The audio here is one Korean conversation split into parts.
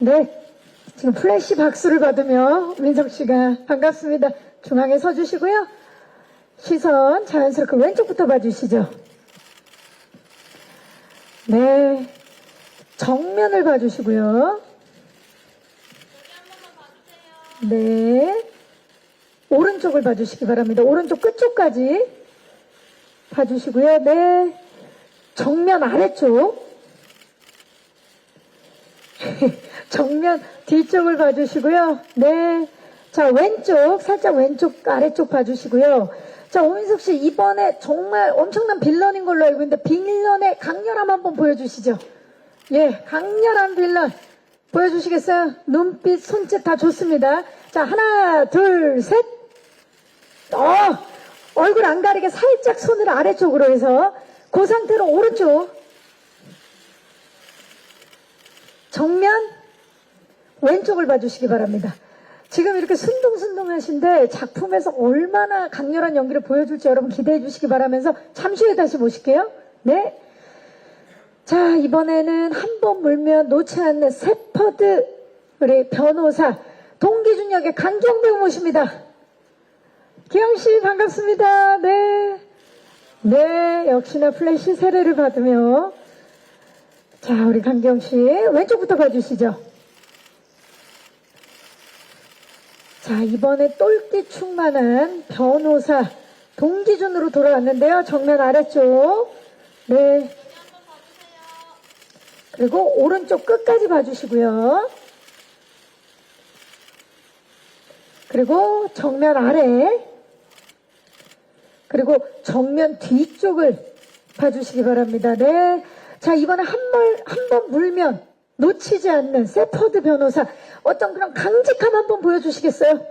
네, 지금 플래시 박수를 받으며 민석 씨가 반갑습니다. 중앙에 서주시고요. 시선 자연스럽게 왼쪽부터 봐주시죠. 네, 정면을 봐주시고요. 네, 오른쪽을 봐주시기 바랍니다. 오른쪽 끝쪽까지 봐주시고요. 네, 정면 아래쪽. 정면 뒤쪽을 봐주시고요. 네. 자, 왼쪽, 살짝 왼쪽, 아래쪽 봐주시고요. 자, 오민석 씨, 이번에 정말 엄청난 빌런인 걸로 알고 있는데, 빌런의 강렬함 한번 보여주시죠. 예, 강렬한 빌런. 보여주시겠어요? 눈빛, 손짓 다 좋습니다. 자, 하나, 둘, 셋. 얼굴 안 가리게 살짝 손을 아래쪽으로 해서, 그 상태로 오른쪽. 정면 왼쪽을 봐주시기 바랍니다. 지금 이렇게 순둥순둥 하신데 작품에서 얼마나 강렬한 연기를 보여줄지 여러분 기대해 주시기 바라면서 잠시 후에 다시 모실게요. 네. 자, 이번에는 한 번 물면 놓지 않는 세퍼드 우리 변호사 동기준 역의 강기영 배우 모십니다. 기영씨 반갑습니다. 네. 네, 역시나 플래시 세례를 받으며 자, 우리 강기영씨 왼쪽부터 봐주시죠. 자, 이번에 똘끼 충만한 변호사 동기준으로 돌아왔는데요. 정면 아래쪽. 네. 그리고 오른쪽 끝까지 봐주시고요. 그리고 정면 아래. 그리고 정면 뒤쪽을 봐주시기 바랍니다. 네. 자, 이번에 한 번 물면 놓치지 않는 세퍼드 변호사. 어떤 그런 강직함 한번 보여주시겠어요?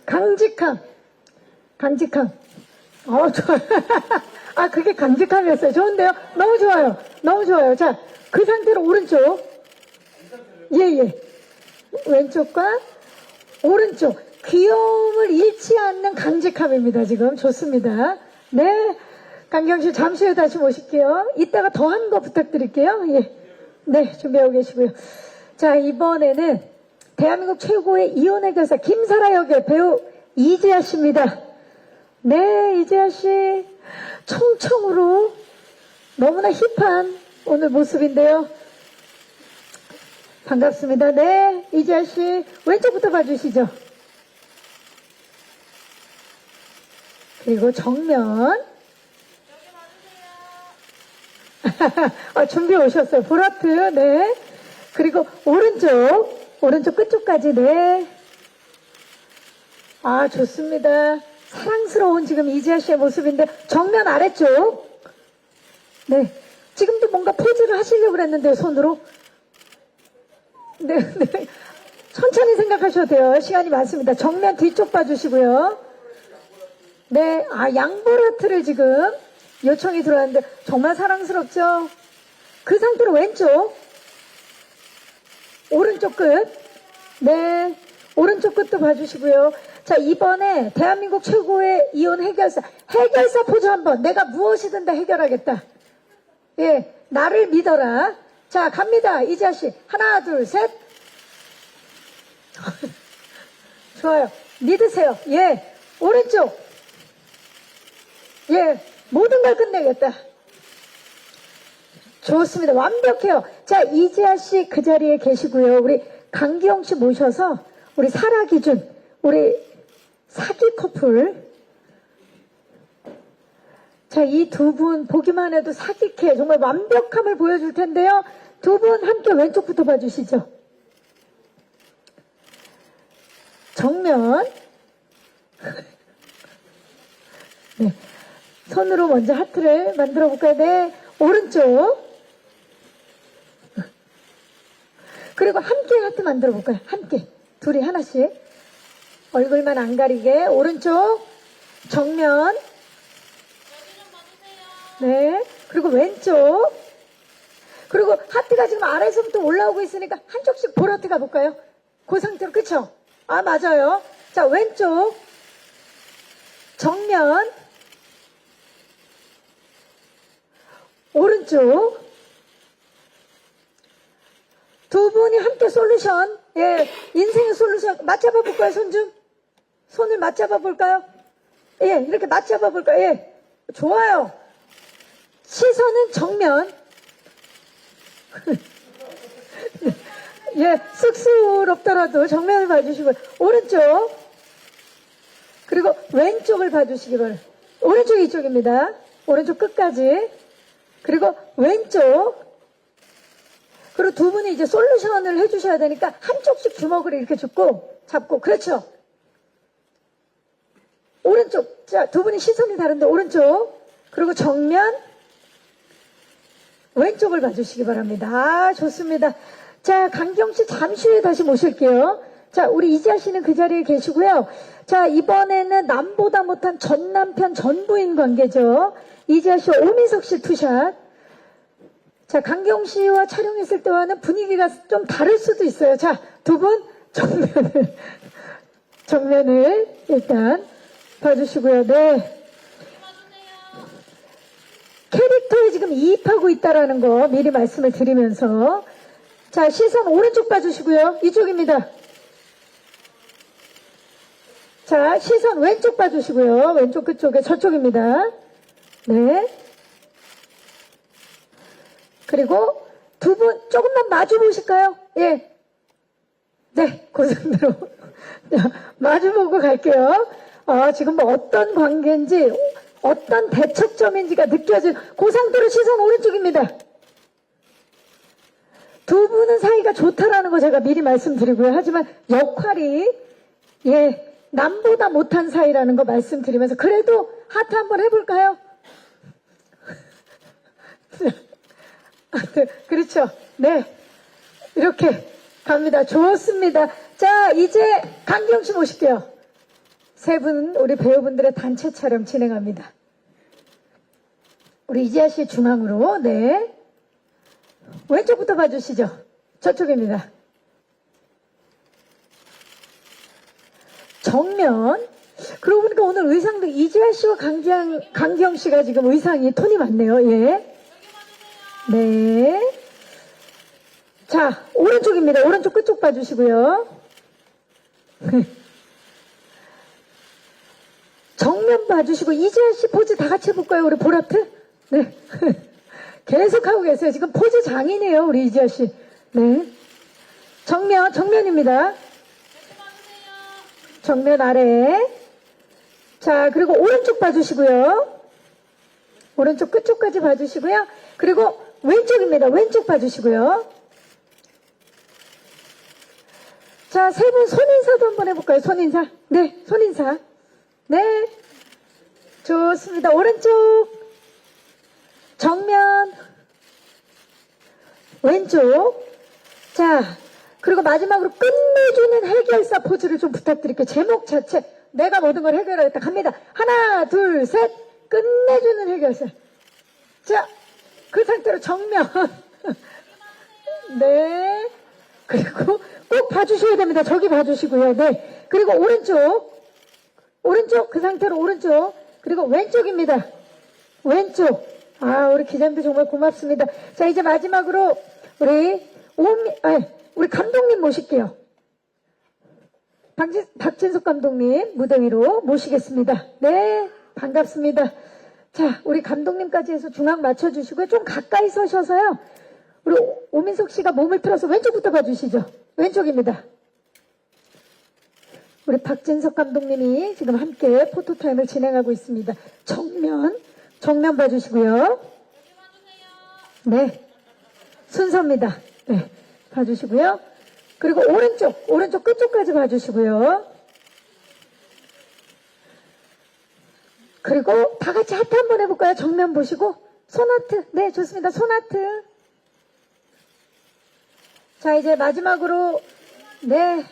강직함. 좋아요. 아, 그게 강직함이었어요. 좋은데요? 너무 좋아요. 너무 좋아요. 자, 그 상태로 오른쪽. 예. 왼쪽과 오른쪽. 귀여움을 잃지 않는 강직함입니다. 지금. 좋습니다. 네. 강경씨 잠시 후에 다시 모실게요. 이따가 더한 거 부탁드릴게요. 예. 네, 준비하고 계시고요. 자, 이번에는 대한민국 최고의 이혼 해결사 김사라 역의 배우 이재하 씨입니다. 네, 이재하 씨 청청으로 너무나 힙한 오늘 모습인데요. 반갑습니다. 네, 이재하 씨 왼쪽부터 봐주시죠. 그리고 정면. 준비 오셨어요. 보라트, 네. 그리고 오른쪽 끝쪽까지, 네. 아, 좋습니다. 사랑스러운 지금 이지아 씨의 모습인데, 정면 아래쪽. 네. 지금도 뭔가 포즈를 하시려고 그랬는데요, 손으로. 네. 천천히 생각하셔도 돼요. 시간이 많습니다. 정면 뒤쪽 봐주시고요. 네. 아, 양보라트를 지금 요청이 들어왔는데 정말 사랑스럽죠? 그 상태로 왼쪽 오른쪽 끝 네 오른쪽 끝도 봐주시고요. 자, 이번에 대한민국 최고의 이혼 해결사 포즈 한번 내가 무엇이든 다 해결하겠다. 예, 나를 믿어라. 자, 갑니다. 이지아씨 하나 둘 셋. 좋아요. 믿으세요. 예, 오른쪽 예, 모든 걸 끝내겠다. 좋습니다. 완벽해요. 자, 이지아 씨 그 자리에 계시고요. 우리 강기영 씨 모셔서 우리 사라 기준, 우리 사기 커플. 자, 이 두 분 보기만 해도 사기캐 정말 완벽함을 보여줄 텐데요. 두 분 함께 왼쪽부터 봐주시죠. 정면. 네. 손으로 먼저 하트를 만들어 볼까요? 네. 오른쪽. 그리고 함께 하트 만들어 볼까요? 함께. 둘이 하나씩. 얼굴만 안 가리게. 오른쪽. 정면. 네. 그리고 왼쪽. 그리고 하트가 지금 아래에서부터 올라오고 있으니까 한쪽씩 볼 하트 가볼까요? 그 상태로. 그쵸? 아, 맞아요. 자, 왼쪽. 정면. 오른쪽. 두 분이 함께 솔루션, 예, 인생의 솔루션, 맞잡아 볼까요, 손 좀? 손을 맞잡아 볼까요? 예, 이렇게 맞잡아 볼까요? 예, 좋아요. 시선은 정면. 예, 쑥스럽더라도 정면을 봐주시고, 오른쪽. 그리고 왼쪽을 봐주시기 바랍니다. 오른쪽이 이쪽입니다. 오른쪽 끝까지. 그리고 왼쪽. 그리고 두 분이 이제 솔루션을 해주셔야 되니까 한쪽씩 주먹을 이렇게 잡고, 그렇죠. 오른쪽. 자, 두 분이 시선이 다른데 오른쪽. 그리고 정면. 왼쪽을 봐주시기 바랍니다. 아, 좋습니다. 자, 강경 씨 잠시 후에 다시 모실게요. 자, 우리 이지아 씨는 그 자리에 계시고요. 자, 이번에는 남보다 못한 전 남편, 전 부인 관계죠. 이지아 씨와 오민석 씨 투샷. 자, 강경 씨와 촬영했을 때와는 분위기가 좀 다를 수도 있어요. 자, 두 분 정면을 일단 봐주시고요. 네. 캐릭터에 지금 이입하고 있다라는 거 미리 말씀을 드리면서. 자, 시선 오른쪽 봐주시고요. 이쪽입니다. 자, 시선 왼쪽 봐주시고요. 왼쪽 끝쪽에 저쪽입니다. 네. 그리고 두 분 조금만 마주 보실까요? 예. 네, 그 정도로. 마주 보고 갈게요. 지금 뭐 어떤 관계인지, 어떤 대척점인지가 느껴질, 그 상태로 시선 오른쪽입니다. 두 분은 사이가 좋다라는 거 제가 미리 말씀드리고요. 하지만 역할이, 예, 남보다 못한 사이라는 거 말씀드리면서, 그래도 하트 한번 해볼까요? 그렇죠. 네. 이렇게 갑니다. 좋습니다. 자, 이제 강경 씨 모실게요. 세 분, 우리 배우분들의 단체 촬영 진행합니다. 우리 이지아 씨 중앙으로, 네. 왼쪽부터 봐주시죠. 저쪽입니다. 정면. 그러고 보니까 오늘 의상도 이지아 씨와 강경 씨가 지금 의상이 톤이 맞네요. 예. 네. 자, 오른쪽입니다. 오른쪽 끝쪽 봐주시고요. 정면 봐주시고, 이지아 씨 포즈 다 같이 해볼까요? 우리 보라트? 네. 계속 하고 계세요. 지금 포즈 장이네요. 우리 이지아 씨. 네. 정면입니다. 정면 아래. 자, 그리고 오른쪽 봐주시고요. 오른쪽 끝쪽까지 봐주시고요. 그리고 왼쪽입니다. 왼쪽 봐주시고요. 자, 세 분 손인사도 한번 해볼까요? 손인사. 네, 손인사. 네. 좋습니다. 오른쪽. 정면. 왼쪽. 자, 그리고 마지막으로 끝내주는 해결사 포즈를 좀 부탁드릴게요. 제목 자체. 내가 모든 걸 해결하겠다. 갑니다. 하나, 둘, 셋. 끝내주는 해결사. 자, 그 상태로 정면. 네. 그리고 꼭 봐주셔야 됩니다. 저기 봐주시고요. 네. 그리고 오른쪽. 그 상태로 오른쪽. 그리고 왼쪽입니다. 왼쪽. 아, 우리 기자님들 정말 고맙습니다. 자, 이제 마지막으로 우리 감독님 모실게요. 박진석 감독님 무대 위로 모시겠습니다. 네, 반갑습니다. 자, 우리 감독님까지 해서 중앙 맞춰주시고요. 좀 가까이 서셔서요. 우리 오민석 씨가 몸을 틀어서 왼쪽부터 봐주시죠. 왼쪽입니다. 우리 박진석 감독님이 지금 함께 포토타임을 진행하고 있습니다. 정면 봐주시고요. 네, 순서입니다. 네, 봐주시고요. 그리고 오른쪽 끝쪽까지 봐주시고요. 그리고 다 같이 하트 한번 해볼까요? 정면 보시고 손하트. 네, 좋습니다. 손하트. 자, 이제 마지막으로 네,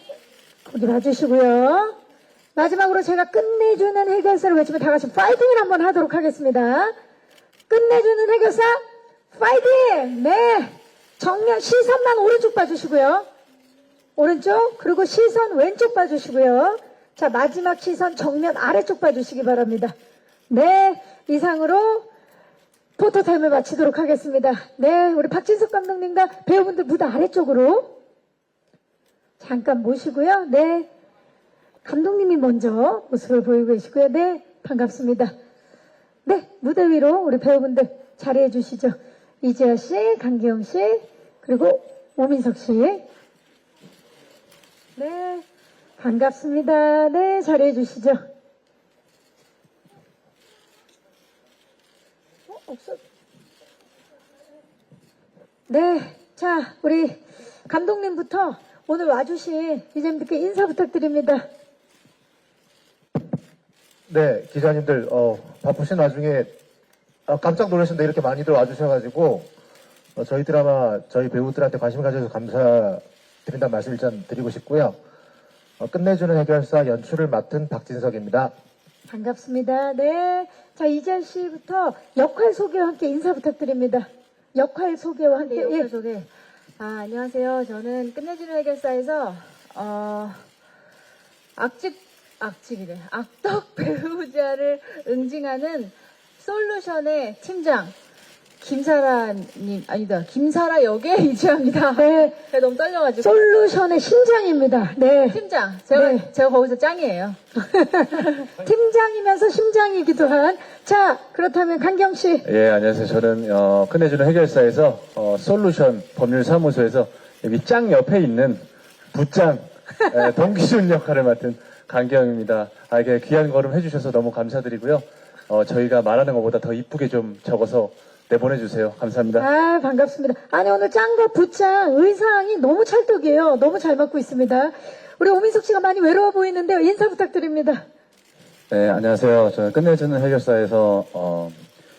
거기 봐주시고요. 마지막으로 제가 끝내주는 해결사를 외치면 다 같이 파이팅을 한번 하도록 하겠습니다. 끝내주는 해결사 파이팅! 네, 정면 시선만 오른쪽 봐주시고요. 오른쪽, 그리고 시선 왼쪽 봐주시고요. 자, 마지막 시선 정면 아래쪽 봐주시기 바랍니다. 네, 이상으로 포토타임을 마치도록 하겠습니다. 네, 우리 박진석 감독님과 배우분들 무대 아래쪽으로 잠깐 모시고요. 네, 감독님이 먼저 모습을 보이고 계시고요. 네, 반갑습니다. 네, 무대 위로 우리 배우분들 자리해 주시죠. 이지아 씨, 강기영 씨, 그리고 오민석 씨. 네, 반갑습니다. 네, 자리해 주시죠. 없어. 네, 자, 우리 감독님부터 오늘 와주신 기자님들께 인사 부탁드립니다. 네, 기자님들, 바쁘신 와중에, 깜짝 놀라셨는데 이렇게 많이들 와주셔가지고, 저희 드라마, 저희 배우들한테 관심 가져서 감사드린다는 말씀 일단 드리고 싶고요. 끝내주는 해결사 연출을 맡은 박진석입니다. 반갑습니다. 네. 자, 이지아 씨부터 역할 소개와 함께 인사 부탁드립니다. 역할 소개와 함께. 네, 역할 소개. 안녕하세요. 저는 끝내주는 해결사에서, 악덕 배우자를 응징하는 솔루션의 팀장, 김사라 역의 이지아입니다. 네. 제가 너무 떨려가지고. 솔루션의 심장입니다. 네. 팀장. 네. 제가 거기서 짱이에요. 팀장이면서 심장이기도 한. 자, 그렇다면 강경 씨. 예, 안녕하세요. 저는 끝내주는 해결사에서 솔루션 법률사무소에서 여기 짱 옆에 있는 부짱 동기준 역할을 맡은 강경입니다. 이렇게 귀한 걸음 해주셔서 너무 감사드리고요. 저희가 말하는 것보다 더 이쁘게 좀 적어서 내보내주세요. 감사합니다. 반갑습니다. 아니, 오늘 짱과 부짱 의상이 너무 찰떡이에요. 너무 잘 맞고 있습니다. 우리 오민석 씨가 많이 외로워 보이는데요. 인사 부탁드립니다. 네, 안녕하세요. 저는 끝내주는 해결사에서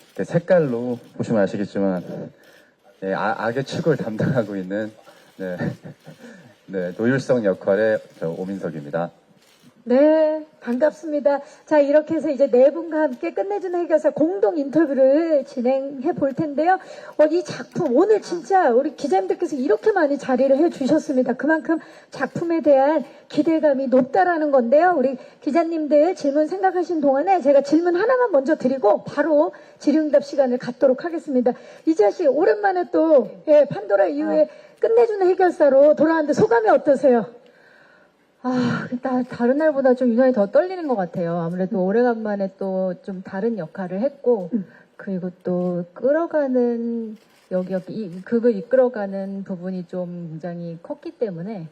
이렇게 색깔로 보시면 아시겠지만 네, 악의 축을 담당하고 있는 네, 노율성 역할의 오민석입니다. 네, 반갑습니다. 자, 이렇게 해서 이제 네 분과 함께 끝내주는 해결사 공동 인터뷰를 진행해 볼 텐데요. 이 작품, 오늘 진짜 우리 기자님들께서 이렇게 많이 자리를 해 주셨습니다. 그만큼 작품에 대한 기대감이 높다라는 건데요. 우리 기자님들 질문 생각하신 동안에 제가 질문 하나만 먼저 드리고 바로 질의응답 시간을 갖도록 하겠습니다. 이지아 씨, 오랜만에 또 판도라 이후에 끝내주는 해결사로 돌아왔는데 소감이 어떠세요? 다른 날보다 좀 유난히 더 떨리는 것 같아요. 아무래도 오래간만에 또 좀 다른 역할을 했고, 그리고 또 끌어가는, 극을 이끌어가는 부분이 좀 굉장히 컸기 때문에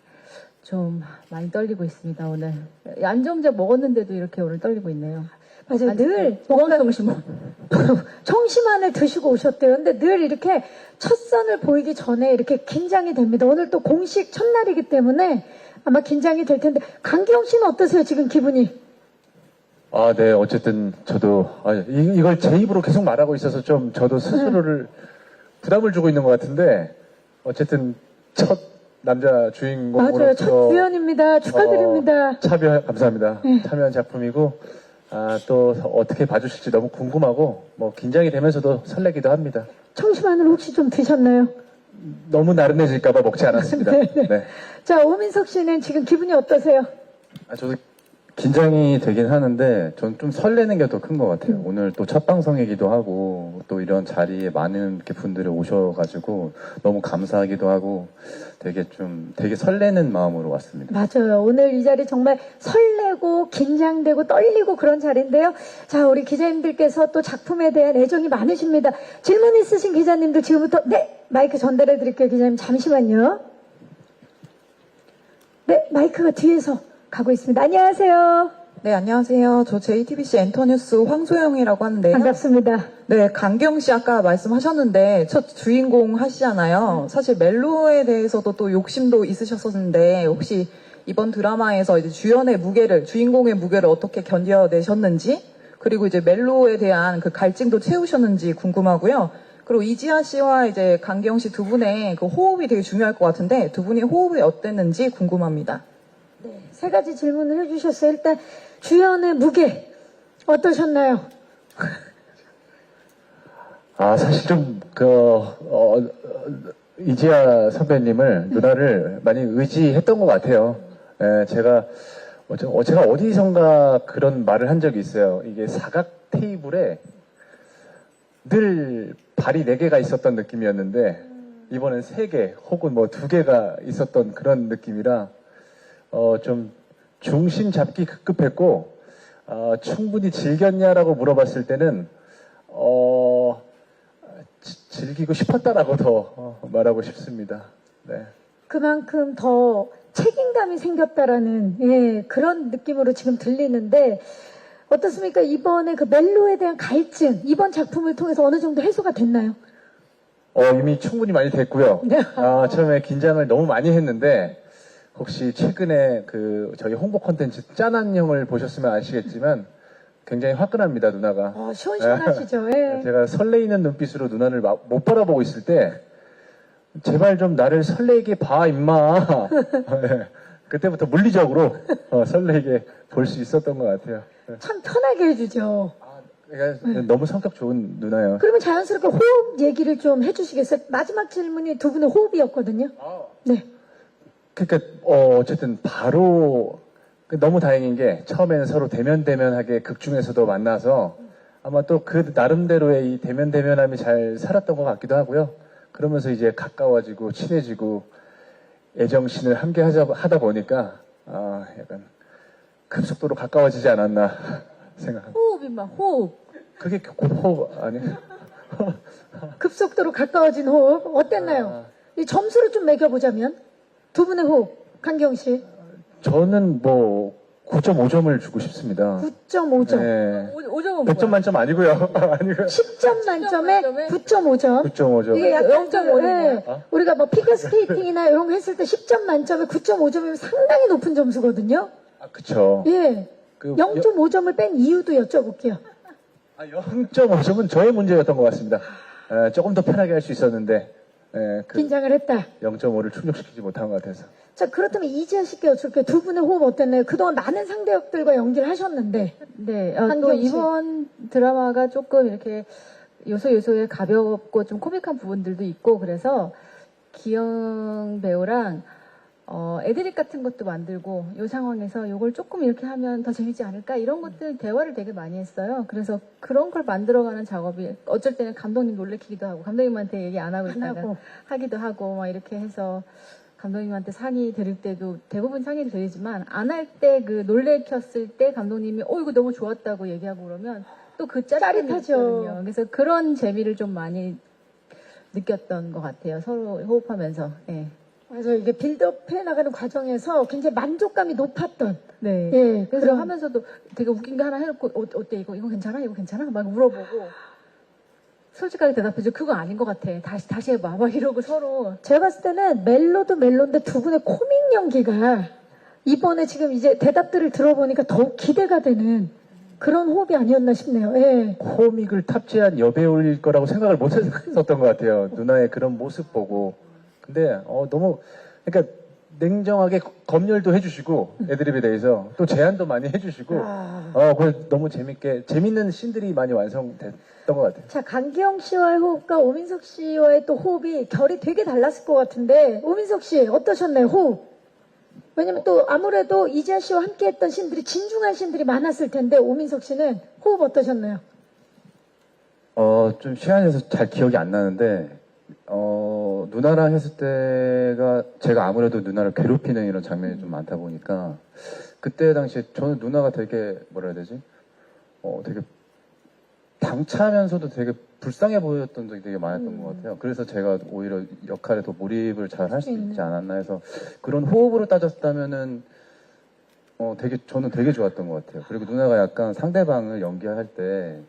좀 많이 떨리고 있습니다, 오늘. 안정제 먹었는데도 이렇게 오늘 떨리고 있네요. 맞아요. 늘 보건청심원. 청심환을 드시고 오셨대요. 근데 늘 이렇게 첫 선을 보이기 전에 이렇게 긴장이 됩니다. 오늘 또 공식 첫날이기 때문에 아마 긴장이 될 텐데, 강기영 씨는 어떠세요, 지금 기분이? 네, 어쨌든 저도 이걸 제 입으로 계속 말하고 있어서 좀 저도 스스로를 부담을 주고 있는 것 같은데 어쨌든 첫 남자 주인공으로서 맞아요. 첫 주연입니다. 축하드립니다. 감사합니다. 참여한 작품이고 또 어떻게 봐주실지 너무 궁금하고 긴장이 되면서도 설레기도 합니다. 청심환을 혹시 좀 드셨나요? 너무 나른해질까봐 먹지 않았습니다. 네. 자, 오민석 씨는 지금 기분이 어떠세요? 저도 긴장이 되긴 하는데 전 좀 설레는 게 더 큰 것 같아요. 오늘 또 첫 방송이기도 하고 또 이런 자리에 많은 이렇게 분들이 오셔가지고 너무 감사하기도 하고 되게 설레는 마음으로 왔습니다. 맞아요. 오늘 이 자리 정말 설레고 긴장되고 떨리고 그런 자리인데요. 자, 우리 기자님들께서 또 작품에 대한 애정이 많으십니다. 질문 있으신 기자님들 지금부터 마이크 전달해 드릴게요. 기자님 잠시만요. 네, 마이크가 뒤에서 가고 있습니다. 안녕하세요. 네, 안녕하세요. 저 JTBC 엔터뉴스 황소영이라고 하는데요. 반갑습니다. 네, 강경 씨 아까 말씀하셨는데 첫 주인공 하시잖아요. 사실 멜로에 대해서도 또 욕심도 있으셨었는데 혹시 이번 드라마에서 이제 주인공의 무게를 어떻게 견뎌내셨는지, 그리고 이제 멜로에 대한 그 갈증도 채우셨는지 궁금하고요. 그리고 이지아 씨와 이제 강경 씨 두 분의 그 호흡이 되게 중요할 것 같은데 두 분의 호흡이 어땠는지 궁금합니다. 네, 세 가지 질문을 해주셨어요. 일단 주연의 무게 어떠셨나요? 사실 좀 이지아 선배님을 누나를 많이 의지했던 것 같아요. 제가 어디선가 그런 말을 한 적이 있어요. 이게 사각 테이블에 늘 발이 4개가 있었던 느낌이었는데 이번엔 3개 혹은 뭐 2개가 있었던 그런 느낌이라 좀 중심 잡기 급급했고 충분히 즐겼냐라고 물어봤을 때는 즐기고 싶었다라고 더 말하고 싶습니다. 네. 그만큼 더 책임감이 생겼다라는 그런 느낌으로 지금 들리는데 어떻습니까? 이번에 그 멜로에 대한 갈증 이번 작품을 통해서 어느 정도 해소가 됐나요? 이미 충분히 많이 됐고요. 네. 처음에 긴장을 너무 많이 했는데 혹시 최근에 그 저희 홍보 콘텐츠 짠한 형을 보셨으면 아시겠지만 굉장히 화끈합니다, 누나가. 시원시원하시죠? 예. 제가 설레이는 눈빛으로 누나를 못 바라보고 있을 때 제발 좀 나를 설레게 봐, 임마. 네. 그때부터 물리적으로 설레게 볼 수 있었던 것 같아요. 네. 참 편하게 해주죠. 그러니까 너무 성격 좋은 누나예요. 그러면 자연스럽게 호흡 얘기를 좀 해주시겠어요? 마지막 질문이 두 분의 호흡이었거든요. 네. 그러니까 어쨌든 바로 너무 다행인 게 처음에는 서로 대면대면하게 극 중에서도 만나서 아마 또 그 나름대로의 이 대면대면함이 잘 살았던 것 같기도 하고요. 그러면서 이제 가까워지고 친해지고 애정신을 함께 하다 보니까 약간 급속도로 가까워지지 않았나 생각합니다. 호흡이만 호흡. 그게 곧 호흡 아니에요? 급속도로 가까워진 호흡 어땠나요? 이 점수를 좀 매겨보자면 두 분의 호흡 강경 씨 저는 뭐 9.5점을 주고 싶습니다. 9.5점. 네. 5점은 100점 만점 아니고요. 아니고요. 10점 만점에 9.5점. 9.5점. 이게 약간 0.5 네. 우리가 뭐 피겨스케이팅이나 이런 거 했을 때 10점 만점에 9.5점이면 상당히 높은 점수거든요. 그쵸. 예. 그 0.5점을 뺀 이유도 여쭤볼게요. 0.5점은 저의 문제였던 것 같습니다. 조금 더 편하게 할 수 있었는데 그 긴장을 했다. 0.5를 충족시키지 못한 것 같아서. 자, 그렇다면 이지아 씨께 여쭐게요. 두 분의 호흡 어땠나요? 그동안 많은 상대 역들과 연기를 하셨는데. 네, 또 한경 씨. 이번 드라마가 조금 이렇게 요소요소에 가볍고 좀 코믹한 부분들도 있고 그래서 기영 배우랑 애드립 같은 것도 만들고 이 상황에서 이걸 조금 이렇게 하면 더 재밌지 않을까 이런 것들 대화를 되게 많이 했어요. 그래서 그런 걸 만들어가는 작업이 어쩔 때는 감독님 놀래키기도 하고 감독님한테 얘기 안 하고 있다가 하기도 하고 막 이렇게 해서 감독님한테 상의 드릴 때도 대부분 상의를 드리지만 안 할 때 그 놀래켰을 때 감독님이 이거 너무 좋았다고 얘기하고 그러면 또 그 짜릿하죠. 그래서 그런 재미를 좀 많이 느꼈던 것 같아요. 서로 호흡하면서. 네. 맞아요. 이게 빌드업해 나가는 과정에서 굉장히 만족감이 높았던. 네. 예. 그래서 하면서도 되게 웃긴 거 하나 해놓고 어때 이거 괜찮아? 이거 괜찮아? 막 물어보고 솔직하게 대답해줘. 그거 아닌 것 같아. 다시 해봐. 막 이러고 서로. 제가 봤을 때는 멜로도 멜로인데 두 분의 코믹 연기가 이번에 지금 이제 대답들을 들어보니까 더욱 기대가 되는 그런 호흡이 아니었나 싶네요. 예. 코믹을 탑재한 여배우일 거라고 생각을 못 했었던 것 같아요. 누나의 그런 모습 보고. 근데 너무 그러니까 냉정하게 검열도 해주시고 애드립에 대해서 또 제안도 많이 해주시고 그래서 너무 재밌는 씬들이 많이 완성됐던 것 같아요. 자, 강기영 씨와의 호흡과 오민석 씨와의 또 호흡이 결이 되게 달랐을 것 같은데 오민석 씨 어떠셨나요? 호흡? 왜냐면 또 아무래도 이지아 씨와 함께 했던 씬들이 진중한 씬들이 많았을 텐데 오민석 씨는 호흡 어떠셨나요? 좀 시간이 돼서 잘 기억이 안 나는데, 누나랑 했을 때가 제가 아무래도 누나를 괴롭히는 이런 장면이 좀 많다 보니까, 그때 당시에 저는 누나가 되게, 뭐라 해야 되지? 되게 당차면서도 되게 불쌍해 보였던 적이 되게 많았던 것 같아요. 그래서 제가 오히려 역할에 더 몰입을 잘 할 수 있지 않았나 해서, 그런 호흡으로 따졌다면은, 저는 되게 좋았던 것 같아요. 그리고 누나가 약간 상대방을 연기할 때,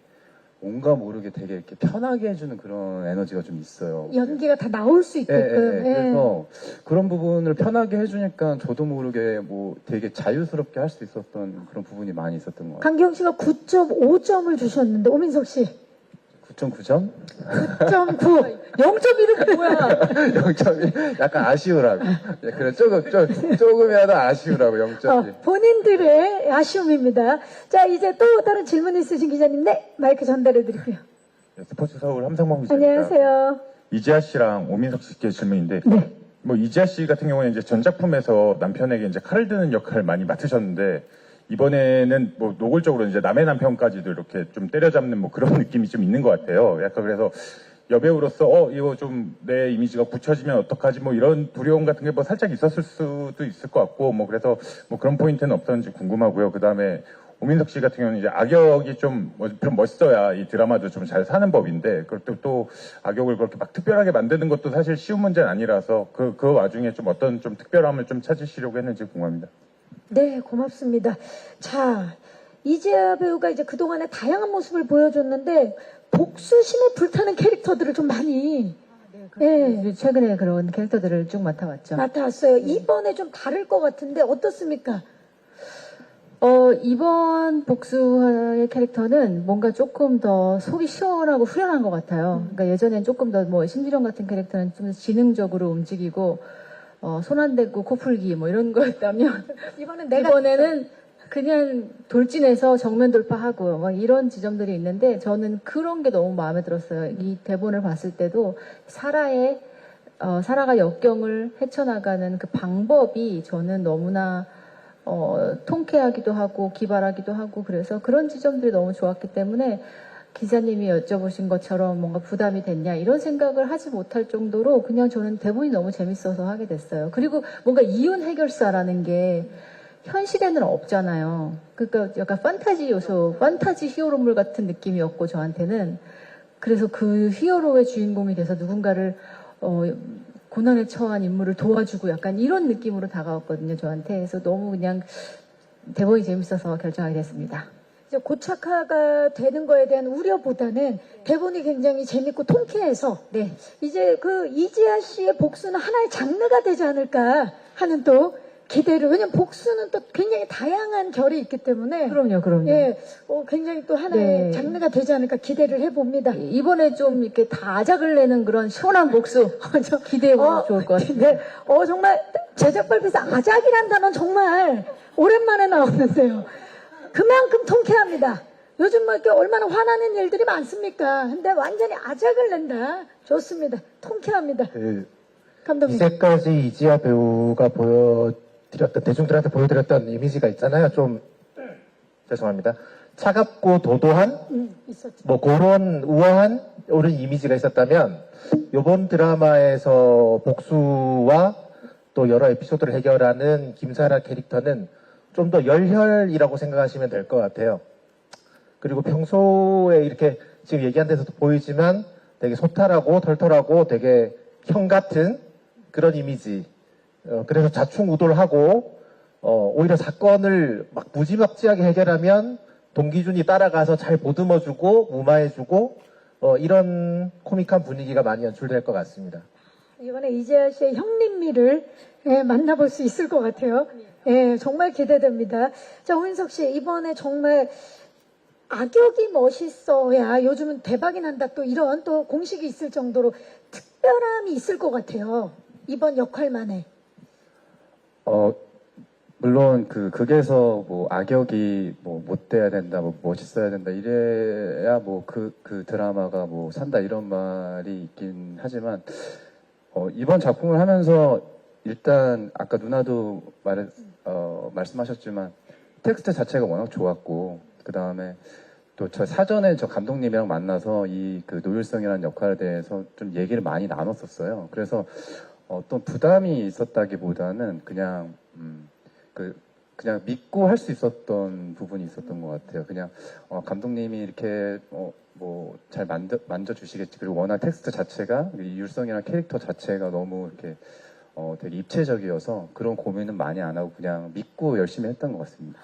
뭔가 모르게 되게 이렇게 편하게 해주는 그런 에너지가 좀 있어요. 연기가 다 나올 수 있게끔. 예. 그래서 그런 부분을 편하게 해주니까 저도 모르게 뭐 되게 자유스럽게 할 수 있었던 그런 부분이 많이 있었던 것 같아요. 강기영 씨가 9.5점을 주셨는데 오민석 씨 9.9점? 9.9. 0.1은 뭐야? 0.1? 약간 아쉬우라고. 예, 그래, 조금이라도 아쉬우라고, 0.1. 본인들의 아쉬움입니다. 자, 이제 또 다른 질문 있으신 기자님, 네, 마이크 전달해 드릴게요. 스포츠 서울 함상범 기자입니다. 안녕하세요. 이지아 씨랑 오민석 씨께 질문인데, 네. 뭐 이지아 씨 같은 경우는 이제 전 작품에서 남편에게 이제 칼을 드는 역할을 많이 맡으셨는데, 이번에는 뭐 노골적으로 이제 남의 남편까지도 이렇게 좀 때려잡는 뭐 그런 느낌이 좀 있는 것 같아요. 약간 그래서 여배우로서 이거 좀 내 이미지가 굳혀지면 어떡하지 뭐 이런 두려움 같은 게 뭐 살짝 있었을 수도 있을 것 같고 뭐 그래서 뭐 그런 포인트는 없었는지 궁금하고요. 그 다음에 오민석 씨 같은 경우는 이제 악역이 좀 멋있어야 이 드라마도 좀 잘 사는 법인데 그걸 또 악역을 그렇게 막 특별하게 만드는 것도 사실 쉬운 문제는 아니라서 그 와중에 좀 어떤 좀 특별함을 좀 찾으시려고 했는지 궁금합니다. 네, 고맙습니다. 자, 이재하 배우가 이제 그동안에 다양한 모습을 보여줬는데 복수심에 불타는 캐릭터들을 좀 많이 네, 최근에 그런 캐릭터들을 쭉 맡아왔죠. 맡아왔어요. 이번에 좀 다를 것 같은데 어떻습니까? 이번 복수의 캐릭터는 뭔가 조금 더 속이 시원하고 후련한 것 같아요. 그러니까 예전엔 조금 더 뭐 심지령 같은 캐릭터는 좀 지능적으로 움직이고, 손 안 대고 코 풀기 뭐 이런 거였다면, 이번에는 그냥 돌진해서 정면 돌파하고 막 이런 지점들이 있는데 저는 그런 게 너무 마음에 들었어요. 이 대본을 봤을 때도 사라가 역경을 헤쳐나가는 그 방법이 저는 너무나 통쾌하기도 하고 기발하기도 하고 그래서 그런 지점들이 너무 좋았기 때문에 기자님이 여쭤보신 것처럼 뭔가 부담이 됐냐 이런 생각을 하지 못할 정도로 그냥 저는 대본이 너무 재밌어서 하게 됐어요. 그리고 뭔가 이윤 해결사라는 게 현실에는 없잖아요. 그러니까 약간 판타지 요소, 판타지 히어로물 같은 느낌이었고 저한테는 그래서 그 히어로의 주인공이 돼서 누군가를 고난에 처한 인물을 도와주고 약간 이런 느낌으로 다가왔거든요, 저한테. 그래서 너무 그냥 대본이 재밌어서 결정하게 됐습니다. 이제 고착화가 되는 거에 대한 우려보다는 대본이 굉장히 재밌고 통쾌해서 네. 이제 그 이지아 씨의 복수는 하나의 장르가 되지 않을까 하는 또 기대를 왜냐면 복수는 또 굉장히 다양한 결이 있기 때문에 그럼요. 예, 굉장히 또 하나의 네. 장르가 되지 않을까 기대를 해봅니다. 이번에 좀 이렇게 다 아작을 내는 그런 시원한 복수 기대해보면 좋을 것 같아요. 네, 정말 제작 발표에서 아작이란 단어는 정말 오랜만에 나오는데요. 그만큼 통쾌합니다. 요즘 뭐 이렇게 얼마나 화나는 일들이 많습니까? 근데 완전히 아작을 낸다. 좋습니다. 통쾌합니다. 감독님. 이제까지 이지아 배우가 대중들한테 보여드렸던 이미지가 있잖아요. 좀 죄송합니다. 차갑고 도도한 있었죠. 뭐 그런 우아한 이런 이미지가 있었다면 이번 드라마에서 복수와 또 여러 에피소드를 해결하는 김사라 캐릭터는 좀 더 열혈이라고 생각하시면 될 것 같아요. 그리고 평소에 이렇게 지금 얘기한 데서도 보이지만 되게 소탈하고 털털하고 되게 형 같은 그런 이미지. 그래서 자충우돌하고 오히려 사건을 막 무지막지하게 해결하면 동기준이 따라가서 잘 보듬어주고 무마해주고 이런 코믹한 분위기가 많이 연출될 것 같습니다. 이번에 이재하 씨의 형님미를 만나볼 수 있을 것 같아요. 예, 정말 기대됩니다. 자, 오민석 씨 이번에 정말 악역이 멋있어야 요즘은 대박이 난다 또 이런 또 공식이 있을 정도로 특별함이 있을 것 같아요. 이번 역할만에. 물론 그 극에서 뭐 악역이 뭐 못돼야 된다, 뭐 멋있어야 된다 이래야 뭐 그 드라마가 뭐 산다 이런 말이 있긴 하지만 이번 작품을 하면서 일단 아까 누나도 말씀하셨지만 텍스트 자체가 워낙 좋았고 그 다음에 또 저 사전에 저 감독님이랑 만나서 이 그 노율성이라는 역할에 대해서 좀 얘기를 많이 나눴었어요. 그래서 어떤 부담이 있었다기보다는 그냥 그냥 믿고 할 수 있었던 부분이 있었던 것 같아요. 그냥 감독님이 이렇게 뭐 잘 만져 주시겠지. 그리고 워낙 텍스트 자체가 이 율성이라는 캐릭터 자체가 너무 이렇게 되게 입체적이어서 그런 고민은 많이 안 하고 그냥 믿고 열심히 했던 것 같습니다.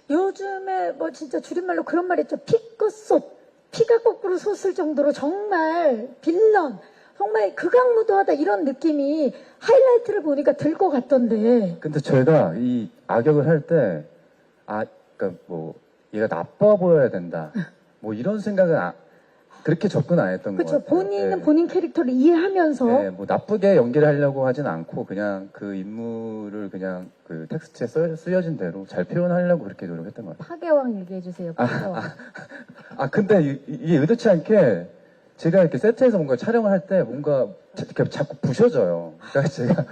요즘에 뭐 진짜 줄임말로 그런 말 있죠. 피끝솥, 피가 거꾸로 솟을 정도로 정말 빌런, 정말 극악무도하다 이런 느낌이 하이라이트를 보니까 들 것 같던데. 근데 제가 이 악역을 할 때, 그러니까 뭐 얘가 나빠 보여야 된다, 뭐 이런 생각은 그렇게 접근 안 했던 것 그렇죠. 같아요. 본인은 네. 본인 캐릭터를 이해하면서 네, 뭐 나쁘게 연기를 하려고 하진 않고 그냥 그 인물을 그냥 그 텍스트에 쓰여진 대로 잘 표현하려고 그렇게 노력했던 것 같아요. 파괴왕 얘기해주세요. 파괴왕. 근데 이게 의도치 않게 제가 이렇게 세트에서 뭔가 촬영을 할 때 뭔가 이렇게 자꾸 부셔져요. 그러니까 제가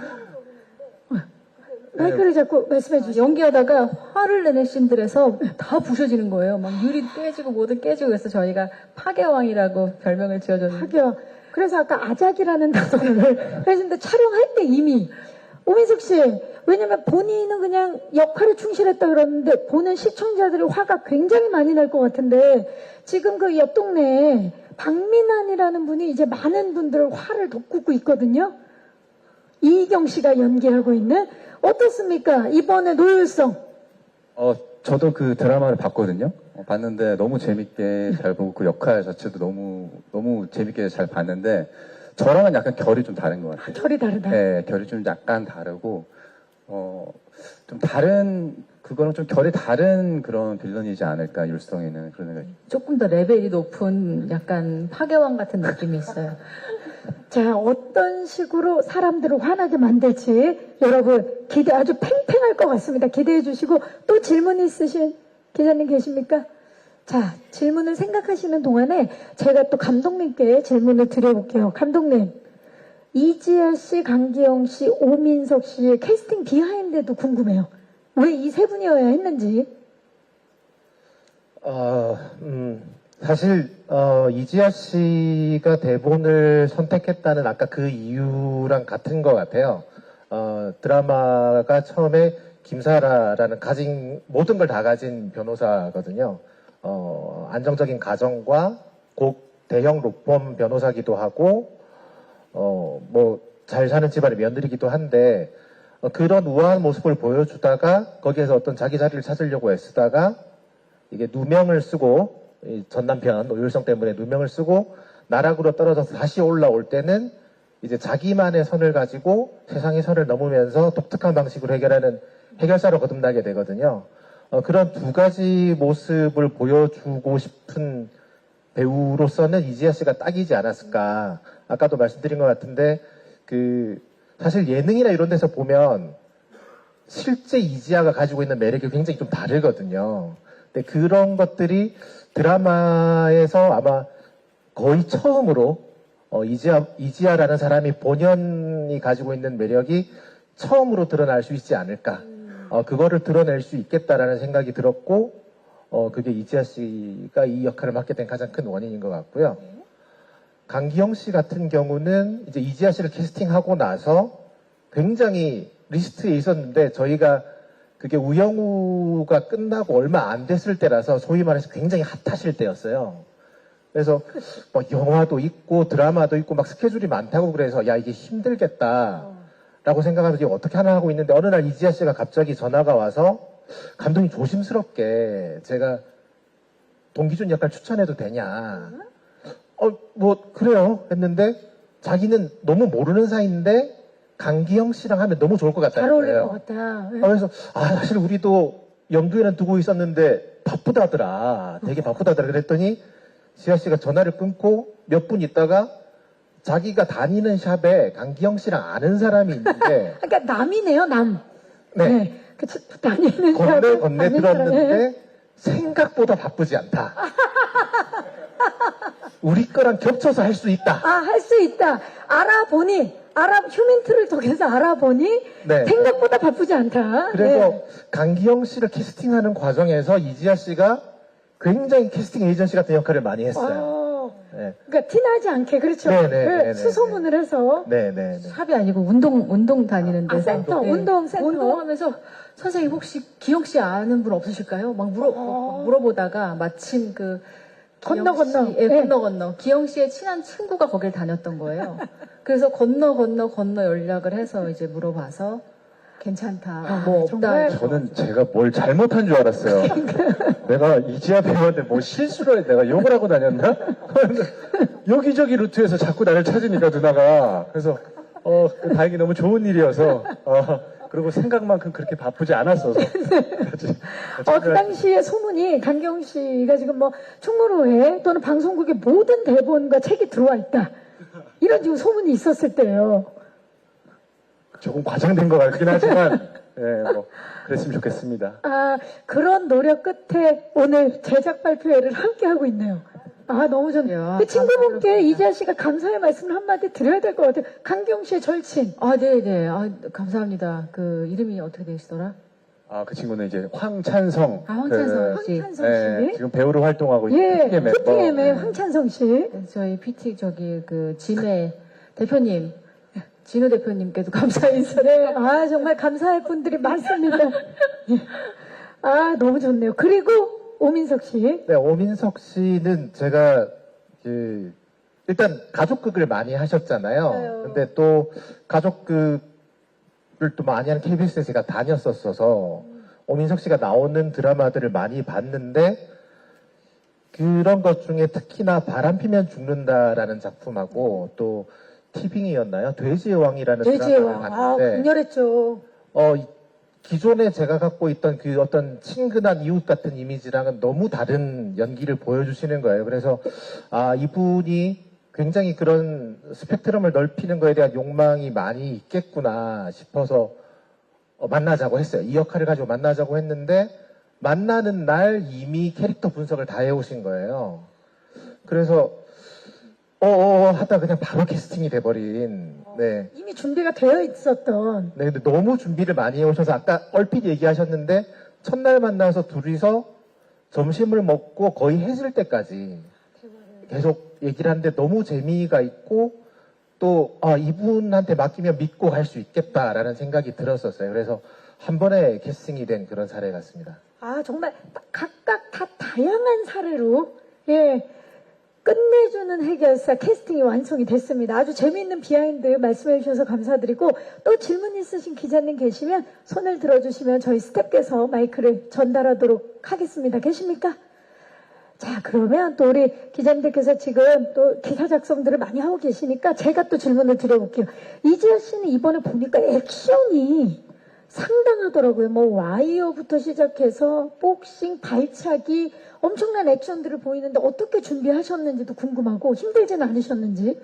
마이크를 잡고 말씀해 주시죠. 연기하다가 화를 내는 씬들에서 다 부셔지는 거예요. 막 유리 깨지고 뭐든 깨지고 그래서 저희가 파괴왕이라고 별명을 지어줬는데 하겨. 그래서 아까 아작이라는 단어를 했는데 촬영할 때 이미 오민석 씨, 왜냐면 본인은 그냥 역할에 충실했다 그러는데 보는 시청자들의 화가 굉장히 많이 날 것 같은데 지금 그 옆 동네에 박민환이라는 분이 이제 많은 분들 화를 돋구고 있거든요. 이희경 씨가 연기하고 있는 어떻습니까? 이번에 노율성. 저도 그 드라마를 봤거든요. 봤는데 너무 재밌게 잘 보고 그 역할 자체도 너무 재밌게 잘 봤는데 저랑은 약간 결이 좀 다른 것 같아요. 결이 다르다. 네, 결이 좀 약간 다르고 좀 다른 그거랑 좀 결이 다른 그런 빌런이지 않을까 율성에는 그런 생각이. 조금 더 레벨이 높은 약간 파괴왕 같은 느낌이 있어요. 자, 어떤 식으로 사람들을 화나게 만들지 여러분 기대 아주 팽팽할 것 같습니다. 기대해 주시고 또 질문 있으신 기자님 계십니까? 자, 질문을 생각하시는 동안에 제가 또 감독님께 질문을 드려볼게요. 감독님, 이지아 씨, 강기영 씨, 오민석 씨의 캐스팅 비하인드도 궁금해요. 왜 이 세 분이어야 했는지. 사실 이지아 씨가 대본을 선택했다는 아까 그 이유랑 같은 것 같아요. 드라마가 처음에 김사라라는 모든 걸 다 가진 변호사거든요. 안정적인 가정과 대형 로펌 변호사기도 하고 잘 사는 집안의 며느리기도 한데 그런 우아한 모습을 보여주다가 거기에서 어떤 자기 자리를 찾으려고 애쓰다가 이게 누명을 쓰고 전 남편 노율성 때문에 누명을 쓰고 나락으로 떨어져서 다시 올라올 때는 이제 자기만의 선을 가지고 세상의 선을 넘으면서 독특한 방식으로 해결하는 해결사로 거듭나게 되거든요. 그런 두 가지 모습을 보여주고 싶은 배우로서는 이지아 씨가 딱이지 않았을까. 아까도 말씀드린 것 같은데 사실 예능이나 이런 데서 보면 실제 이지아가 가지고 있는 매력이 굉장히 좀 다르거든요. 근데 그런 것들이 드라마에서 아마 거의 처음으로 이지아라는 사람이 본연이 가지고 있는 매력이 처음으로 드러날 수 있지 않을까. 그거를 드러낼 수 있겠다라는 생각이 들었고 그게 이지아 씨가 이 역할을 맡게 된 가장 큰 원인인 것 같고요. 강기영 씨 같은 경우는 이제 이지아 씨를 캐스팅하고 나서 굉장히 리스트에 있었는데 저희가 그게 우영우가 끝나고 얼마 안 됐을 때라서 소위 말해서 굉장히 핫하실 때였어요. 그래서 뭐 영화도 있고 드라마도 있고 막 스케줄이 많다고 그래서 야 이게 힘들겠다 라고 생각하면서 이거 어떻게 하나 하고 있는데 어느 날 이지아 씨가 갑자기 전화가 와서 감독님 조심스럽게 제가 동기준 역할 추천해도 되냐. 뭐 그래요 했는데 자기는 너무 모르는 사이인데 강기영 씨랑 하면 너무 좋을 것 같다는 잘 어울릴 거예요. 것 같다. 그래서 사실 우리도 염두에는 두고 있었는데 바쁘다더라. 되게 바쁘다더라. 그랬더니 지아 씨가 전화를 끊고 몇 분 있다가 자기가 다니는 샵에 강기영 씨랑 아는 사람이 있는데 그러니까 남이네요, 남. 네. 그쵸, 다니는 건네 다니는 들었는데 생각보다 바쁘지 않다. 우리 거랑 겹쳐서 할 수 있다. 할 수 있다. 휴민트를 통해서 알아보니 네. 생각보다 바쁘지 않다. 그래서 네. 강기영 씨를 캐스팅하는 과정에서 이지아 씨가 굉장히 캐스팅 에이전시 같은 역할을 많이 했어요. 네. 그러니까 티나지 않게 그렇죠. 네. 수소문을 해서 네네. 샵이 아니고 운동 다니는 데서 센터, 운동센터. 운동하면서 선생님 혹시 기영 씨 아는 분 없으실까요? 막 물어보다가 마침 그 기영 건너. 씨, 예, 네. 건너 기영 씨의 친한 친구가 거길 다녔던 거예요. 그래서 건너 연락을 해서 이제 물어봐서 괜찮다. 뭐 없다. 정말? 저는 제가 뭘 잘못한 줄 알았어요. 내가 이지아 배우한테 뭐 실수를 내가 욕을 하고 다녔나? 여기저기 루트에서 자꾸 나를 찾으니까 누나가. 그래서 다행히 너무 좋은 일이어서 그리고 생각만큼 그렇게 바쁘지 않았어서. 그 당시에 소문이 강경 씨가 지금 뭐 충무로에 또는 방송국의 모든 대본과 책이 들어와 있다. 이런 지금 소문이 있었을 때예요. 조금 과장된 것 같긴 하지만 뭐 그랬으면 좋겠습니다. 그런 노력 끝에 오늘 제작 발표회를 함께 하고 있네요. 아, 너무 좋네요. 그 친구분께 이지아 씨가 감사의 말씀을 한마디 드려야 될 것 같아요. 강기용 씨의 절친. 아, 네네. 아, 감사합니다. 그 이름이 어떻게 되시더라? 아, 그 친구는 이제 황찬성. 아, 황찬성 씨. 황찬성 씨. 지금 배우로 활동하고 있는 예, PTM 멤버. PTM의 황찬성 씨. 저희 PT 저기 그 진해 대표님, 진우 대표님께도 감사 인사. 네, 아, 정말 감사할 분들이 많습니다. 예. 아, 너무 좋네요. 그리고 오민석 씨. 네, 오민석 씨는 제가 일단 가족극을 많이 하셨잖아요. 맞아요. 근데 또 가족극을 또 많이 하는 KBS에 제가 다녔었어서 오민석 씨가 나오는 드라마들을 많이 봤는데 그런 것 중에 특히나 바람피면 죽는다라는 작품하고 또 티빙이었나요? 돼지의 왕이라는 돼지의 드라마를 왕. 아, 봤는데 강렬했죠. 기존에 제가 갖고 있던 그 어떤 친근한 이웃 같은 이미지랑은 너무 다른 연기를 보여주시는 거예요. 그래서 이분이 굉장히 그런 스펙트럼을 넓히는 거에 대한 욕망이 많이 있겠구나 싶어서 만나자고 했어요. 이 역할을 가지고 만나자고 했는데 만나는 날 이미 캐릭터 분석을 다 해오신 거예요. 그래서 하다 그냥 바로 캐스팅이 돼버린. 네. 이미 준비가 되어 있었던. 네, 근데 너무 준비를 많이 해오셔서 아까 얼핏 얘기하셨는데 첫날 만나서 둘이서 점심을 먹고 거의 해질 때까지 계속 얘기를 하는데 너무 재미가 있고 또 이분한테 맡기면 믿고 갈 수 있겠다라는 생각이 들었었어요. 그래서 한 번에 캐스팅이 된 그런 사례 같습니다. 아, 정말 각각 다 다양한 사례로, 예, 끝내주는 해결사 캐스팅이 완성이 됐습니다. 아주 재미있는 비하인드 말씀해 주셔서 감사드리고 또 질문 있으신 기자님 계시면 손을 들어주시면 저희 스태프께서 마이크를 전달하도록 하겠습니다. 계십니까? 자, 그러면 또 우리 기자님들께서 지금 또 기사 작성들을 많이 하고 계시니까 제가 또 질문을 드려볼게요. 이지아 씨는 이번에 보니까 액션이 상당하더라고요. 뭐 와이어부터 시작해서 복싱, 발차기 엄청난 액션들을 보이는데 어떻게 준비하셨는지도 궁금하고 힘들지는 않으셨는지.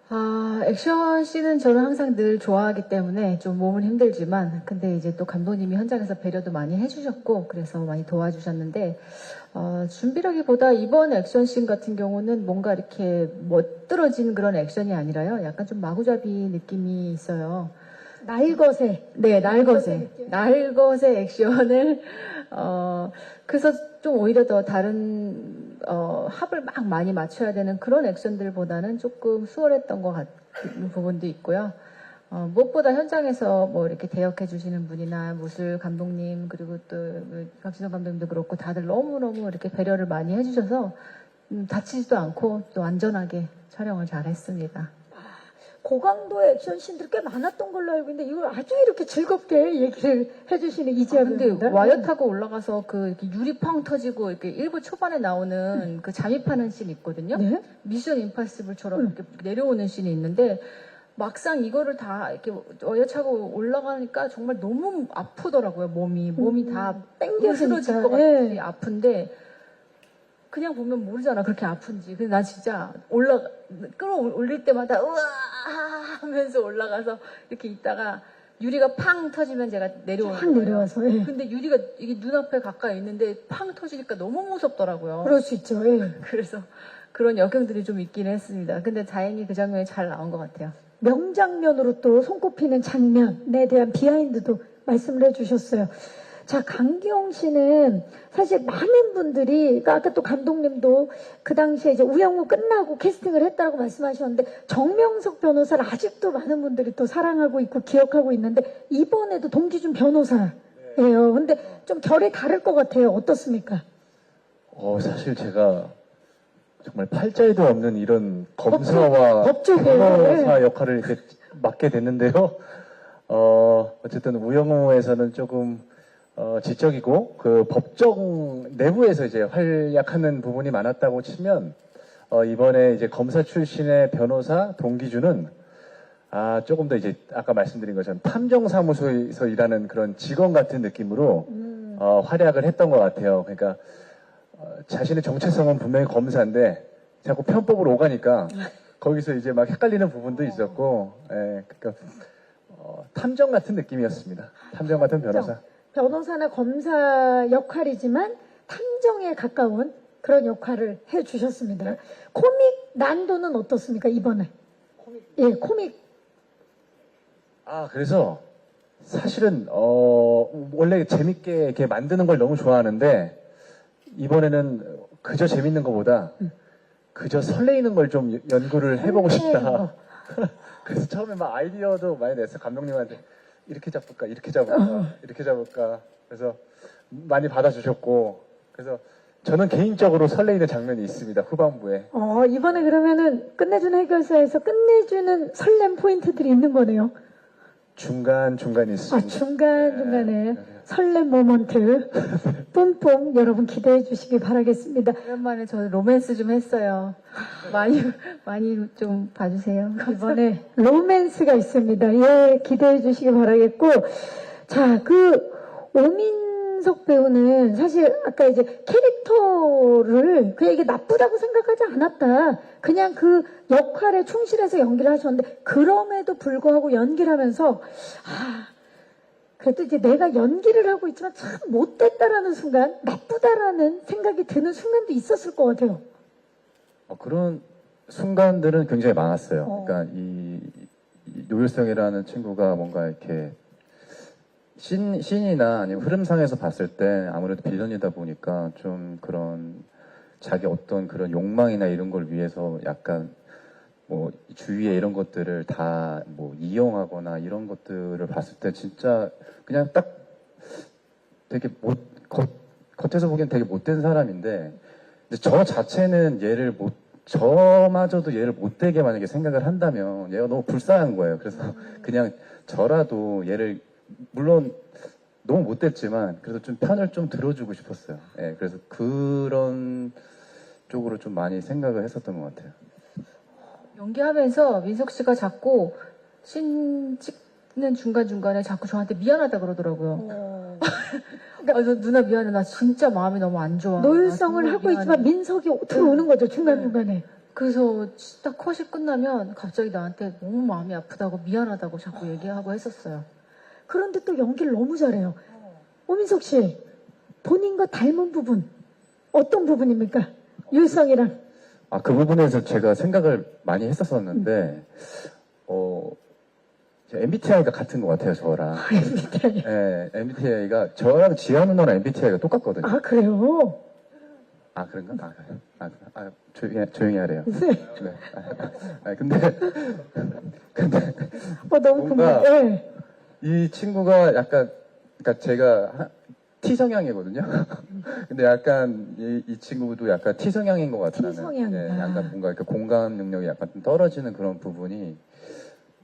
아, 액션 씬은 저는 항상 늘 좋아하기 때문에 좀 몸은 힘들지만, 근데 이제 또 감독님이 현장에서 배려도 많이 해주셨고, 그래서 많이 도와주셨는데, 준비라기보다 이번 액션 씬 같은 경우는 뭔가 이렇게 멋들어진 그런 액션이 아니라요. 약간 좀 마구잡이 느낌이 있어요. 날것에. 네, 날것의 액션을, 그래서 좀 오히려 더 다른, 합을 막 많이 맞춰야 되는 그런 액션들보다는 조금 수월했던 것 같은 부분도 있고요. 무엇보다 현장에서 뭐 이렇게 대역해 주시는 분이나 무술 감독님, 그리고 또 박진성 감독님도 그렇고 다들 너무너무 이렇게 배려를 많이 해주셔서, 다치지도 않고 또 안전하게 촬영을 잘 했습니다. 고강도의 액션씬들이 꽤 많았던 걸로 알고 있는데 이걸 아주 이렇게 즐겁게 얘기를 해주시는 이지아 근데 배우입니다. 와이어 타고 올라가서 그 이렇게 유리 펑 터지고 이렇게 일부 초반에 나오는 그 잠입하는 씬이 있거든요. 네. 미션 임파서블처럼 이렇게 내려오는 씬이 있는데 막상 이거를 다 이렇게 와이어 타고 올라가니까 정말 너무 아프더라고요. 몸이 다 땡겨지니까. 쓰러질 것 같이 예. 아픈데 그냥 보면 모르잖아 그렇게 아픈지. 근데 난 진짜 끌어올릴 때마다 우와 하면서 올라가서 이렇게 있다가 유리가 팡 터지면 제가 내려오는 확 거예요. 내려와서. 예. 근데 유리가 이게 눈앞에 가까이 있는데 팡 터지니까 너무 무섭더라고요. 그럴 수 있죠. 예. 그래서 그런 역경들이 좀 있긴 했습니다. 근데 다행히 그 장면이 잘 나온 것 같아요. 명장면으로 또 손꼽히는 장면에 대한 비하인드도 말씀을 해주셨어요. 자, 강기용 씨는 사실 많은 분들이, 그러니까 아까 또 감독님도 그 당시에 이제 우영우 끝나고 캐스팅을 했다고 말씀하셨는데 정명석 변호사를 아직도 많은 분들이 또 사랑하고 있고 기억하고 있는데 이번에도 동기준 변호사예요. 근데 좀 결이 다를 것 같아요. 어떻습니까? 사실 제가 정말 팔자에도 없는 이런 검사와 법조계예요. 변호사 역할을 이렇게 맡게 됐는데요. 어쨌든 우영우에서는 조금 지적이고 그 법정 내부에서 이제 활약하는 부분이 많았다고 치면 이번에 이제 검사 출신의 변호사 동기준은 조금 더 이제 아까 말씀드린 것처럼 탐정사무소에서 일하는 그런 직원 같은 느낌으로 활약을 했던 것 같아요. 그러니까 자신의 정체성은 분명히 검사인데 자꾸 편법으로 오가니까 거기서 이제 막 헷갈리는 부분도 있었고, 그러니까 탐정 같은 느낌이었습니다. 탐정 같은 변호사. 변호사나 검사 역할이지만 탐정에 가까운 그런 역할을 해주셨습니다. 코믹 난도는 어떻습니까, 이번에? 예, 코믹. 그래서 사실은 원래 재밌게 이렇게 만드는 걸 너무 좋아하는데 이번에는 그저 재밌는 것보다 그저 설레이는 걸 좀 연구를 해보고 싶다. 그래서 처음에 막 아이디어도 많이 냈어요. 감독님한테 이렇게 잡을까, 이렇게 잡을까, 이렇게 잡을까. 그래서 많이 받아주셨고, 그래서 저는 개인적으로 설레이는 장면이 있습니다. 후반부에. 이번에 그러면은 끝내주는 해결사에서 끝내주는 설렘 포인트들이 있는 거네요. 중간중간에 있습니다. 중간중간에 설렘 모먼트 뿜뿜 여러분 기대해 주시기 바라겠습니다. 오랜만에 저는 로맨스 좀 했어요. 많이 좀 봐주세요. 이번에 로맨스가 있습니다. 예, 기대해 주시기 바라겠고. 자, 오민석 배우는 사실 아까 이제 캐릭터를 그냥 이게 나쁘다고 생각하지 않았다. 그냥 그 역할에 충실해서 연기를 하셨는데 그럼에도 불구하고 연기를 하면서 그래도 이제 내가 연기를 하고 있지만 참 못됐다라는 순간, 나쁘다라는 생각이 드는 순간도 있었을 것 같아요. 그런 순간들은 굉장히 많았어요. 그러니까 이 노율성이라는 친구가 뭔가 이렇게 씬이나 아니면 흐름상에서 봤을 때 아무래도 빌런이다 보니까 좀 그런 자기 어떤 그런 욕망이나 이런 걸 위해서 약간 뭐 주위에 이런 것들을 다 뭐 이용하거나 이런 것들을 봤을 때 진짜 그냥 딱 되게 겉에서 보기엔 되게 못된 사람인데 근데 저 자체는 저마저도 얘를 못되게 만약에 생각을 한다면 얘가 너무 불쌍한 거예요. 그래서 그냥 저라도 얘를 물론 너무 못됐지만 그래도 좀 편을 좀 들어주고 싶었어요. 예, 그래서 그런 쪽으로 좀 많이 생각을 했었던 것 같아요. 연기하면서 민석 씨가 자꾸 신 찍는 중간중간에 자꾸 저한테 미안하다 그러더라고요. 그래서 누나 미안해. 나 진짜 마음이 너무 안 좋아. 노율성을 나 정말 하고 미안해. 있지만 민석이 들어오는 거죠, 중간중간에. 그래서 딱 컷이 끝나면 갑자기 나한테 너무 마음이 아프다고 미안하다고 자꾸 얘기하고 했었어요. 그런데 또 연기를 너무 잘해요. 오민석 씨, 본인과 닮은 부분, 어떤 부분입니까? 율성이랑. 그 부분에서 제가 생각을 많이 했었었는데, MBTI가 같은 것 같아요, 저랑. MBTI. 예, MBTI가, 저랑 지아 누나랑 MBTI가 똑같거든요. 그래요? 그런가? 조용히 하래요. 네. 근데, 너무 뭔가 궁금해. 이 친구가 약간, 그러니까 제가 T 성향이거든요. 근데 약간 이 친구도 약간 T 성향인 것 같아요. T 성향이다. 약간 뭔가 이렇게 공감 능력이 약간 좀 떨어지는 그런 부분이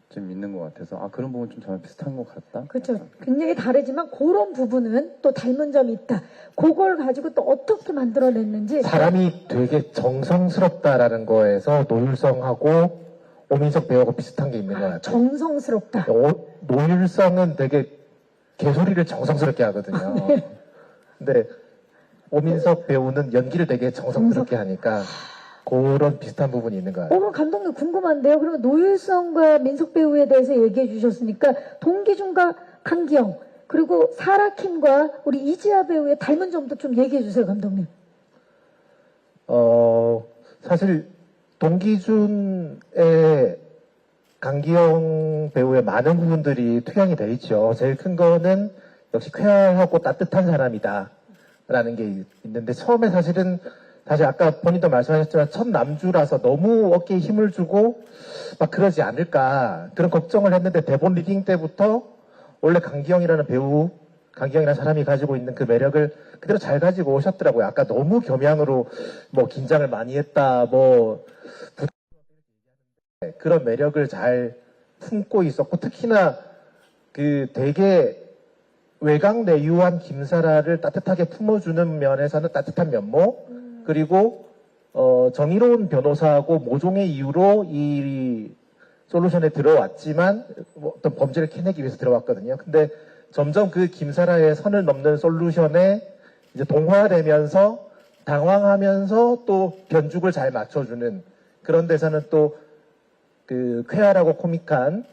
좀 있는 것 같아서 그런 부분 좀 저랑 비슷한 것 같다. 그렇죠. 굉장히 다르지만 그런 부분은 또 닮은 점이 있다. 그걸 가지고 또 어떻게 만들어냈는지. 사람이 되게 정성스럽다라는 거에서 노율성하고 오민석 배우하고 비슷한 게 있는 것 같아요. 정성스럽다. 노율성은 되게 개소리를 정성스럽게 하거든요. 근데 오민석 배우는 연기를 되게 정성스럽게 하니까 그런 비슷한 부분이 있는 것 같아요. 그럼 감독님 궁금한데요. 그러면 노율성과 민석 배우에 대해서 얘기해 주셨으니까 동기준과 강기영 그리고 사라킴과 우리 이지아 배우의 닮은 점도 좀 얘기해 주세요, 감독님. 사실 동기준의 강기영 배우의 많은 부분들이 투영이 돼 있죠. 제일 큰 거는 역시 쾌활하고 따뜻한 사람이다 라는 게 있는데 처음에 사실 아까 본인도 말씀하셨지만 첫 남주라서 너무 어깨에 힘을 주고 막 그러지 않을까 그런 걱정을 했는데 대본 리딩 때부터 원래 강기영이라는 사람이 가지고 있는 그 매력을 그대로 잘 가지고 오셨더라고요. 아까 너무 겸양으로 뭐 긴장을 많이 했다 그런 매력을 잘 품고 있었고 특히나 그 되게 외강내유한 김사라를 따뜻하게 품어주는 면에서는 따뜻한 면모 그리고 정의로운 변호사하고 모종의 이유로 이 솔루션에 들어왔지만 어떤 범죄를 캐내기 위해서 들어왔거든요. 근데 점점 그 김사라의 선을 넘는 솔루션에 이제 동화되면서 당황하면서 또 변죽을 잘 맞춰주는 그런 데서는 또 그 쾌활하고 코믹한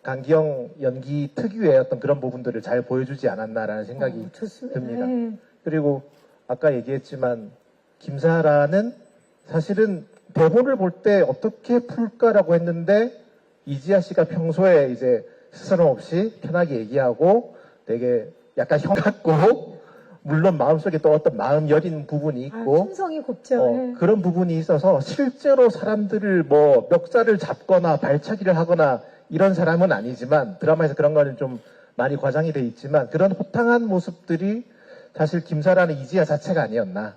강기영 연기 특유의 어떤 그런 부분들을 잘 보여주지 않았나라는 생각이 듭니다. 네. 그리고 아까 얘기했지만 김사라는 사실은 대본을 볼 때 어떻게 풀까라고 했는데 이지아 씨가 평소에 이제 스스럼 없이 편하게 얘기하고 되게 약간 형 같고 물론 마음속에 또 어떤 마음 여린 부분이 있고 심성이 곱죠. 예. 그런 부분이 있어서 실제로 사람들을 뭐 멱살을 잡거나 발차기를 하거나 이런 사람은 아니지만 드라마에서 그런 거는 좀 많이 과장이 돼 있지만 그런 호탕한 모습들이 사실 김사라는 이지아 자체가 아니었나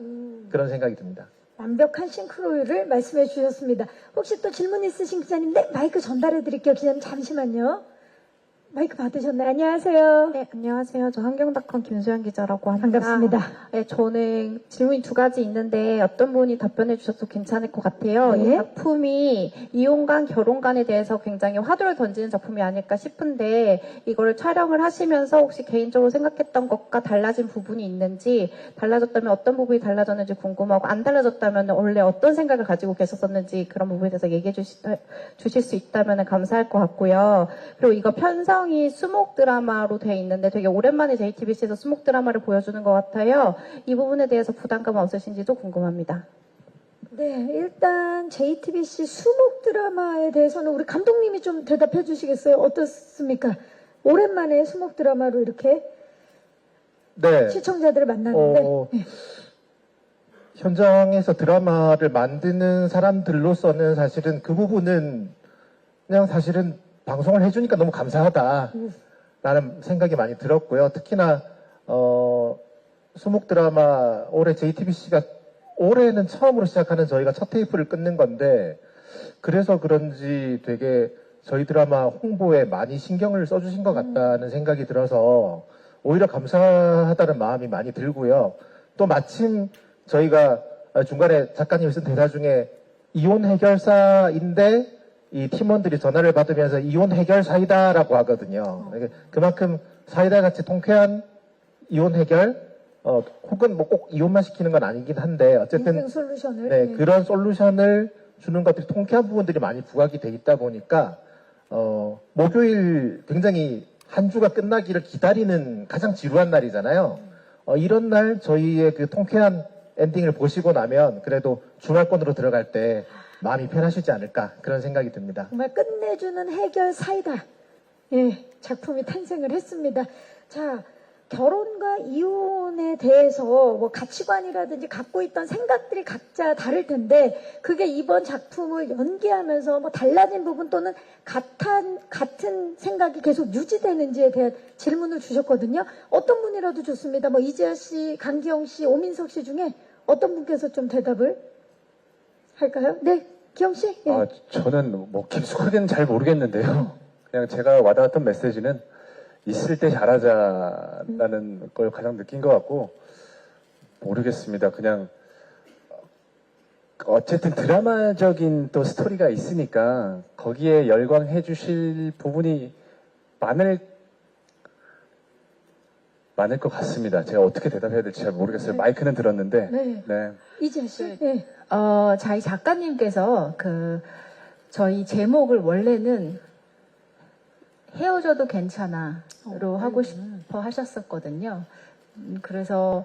그런 생각이 듭니다. 완벽한 싱크로율을 말씀해 주셨습니다. 혹시 또 질문 있으신 기자님, 네, 마이크 전달해 드릴게요. 기자님, 잠시만요. 마이크 받으셨나요? 안녕하세요. 네, 안녕하세요. 저 환경닷컴 김수현 기자라고 합니다. 반갑습니다. 네, 저는 질문이 두 가지 있는데 어떤 분이 답변해 주셔도 괜찮을 것 같아요. 네. 이 작품이 이혼관, 결혼관에 대해서 굉장히 화두를 던지는 작품이 아닐까 싶은데 이거를 촬영을 하시면서 혹시 개인적으로 생각했던 것과 달라진 부분이 있는지, 달라졌다면 어떤 부분이 달라졌는지 궁금하고, 안 달라졌다면 원래 어떤 생각을 가지고 계셨었는지 그런 부분에 대해서 얘기해 주실 수 있다면 감사할 것 같고요. 그리고 이거 편성이 수목 드라마로 돼 있는데 되게 오랜만에 JTBC에서 수목 드라마를 보여주는 것 같아요. 이 부분에 대해서 부담감은 없으신지도 궁금합니다. 네, 일단 JTBC 수목 드라마에 대해서는 우리 감독님이 좀 대답해 주시겠어요? 어떻습니까? 오랜만에 수목 드라마로 이렇게 네. 시청자들을 만났는데 네. 현장에서 드라마를 만드는 사람들로서는 사실은 그 부분은 그냥 사실은 방송을 해주니까 너무 감사하다 라는 생각이 많이 들었고요. 특히나 수목 드라마 올해 JTBC가 올해는 처음으로 시작하는 저희가 첫 테이프를 끊는 건데 그래서 그런지 되게 저희 드라마 홍보에 많이 신경을 써주신 것 같다는 생각이 들어서 오히려 감사하다는 마음이 많이 들고요. 또 마침 저희가 중간에 작가님이 쓴 대사 중에 이혼 해결사인데 이 팀원들이 전화를 받으면서 이혼 해결사이다라고 하거든요. 그만큼 사이다 같이 통쾌한 이혼 해결, 혹은 뭐 꼭 이혼만 시키는 건 아니긴 한데 어쨌든 인생 솔루션을 네, 그런 솔루션을 주는 것들이 통쾌한 부분들이 많이 부각이 돼 있다 보니까 목요일 굉장히 한 주가 끝나기를 기다리는 가장 지루한 날이잖아요. 이런 날 저희의 그 통쾌한 엔딩을 보시고 나면 그래도 주말권으로 들어갈 때 마음이 편하시지 않을까 그런 생각이 듭니다. 정말 끝내주는 해결 사이다. 예, 작품이 탄생을 했습니다. 자, 결혼과 이혼에 대해서 뭐 가치관이라든지 갖고 있던 생각들이 각자 다를 텐데 그게 이번 작품을 연기하면서 뭐 달라진 부분 또는 같은 생각이 계속 유지되는지에 대한 질문을 주셨거든요. 어떤 분이라도 좋습니다. 뭐 이지아 씨, 강기영 씨, 오민석 씨 중에 어떤 분께서 좀 대답을 할까요? 네, 기영 씨. 예. 저는 뭐 깊숙하게는 잘 모르겠는데요. 그냥 제가 와닿았던 메시지는 있을 때 잘하자라는 걸 가장 느낀 것 같고, 모르겠습니다. 그냥 어쨌든 드라마적인 또 스토리가 있으니까 거기에 열광해 주실 부분이 많을 것 같습니다. 제가 어떻게 대답해야 될지 잘 모르겠어요. 마이크는 들었는데. 네. 이지아 씨. 네. 저희 작가님께서 저희 제목을 원래는 헤어져도 괜찮아로 하고 싶어 하셨었거든요. 그래서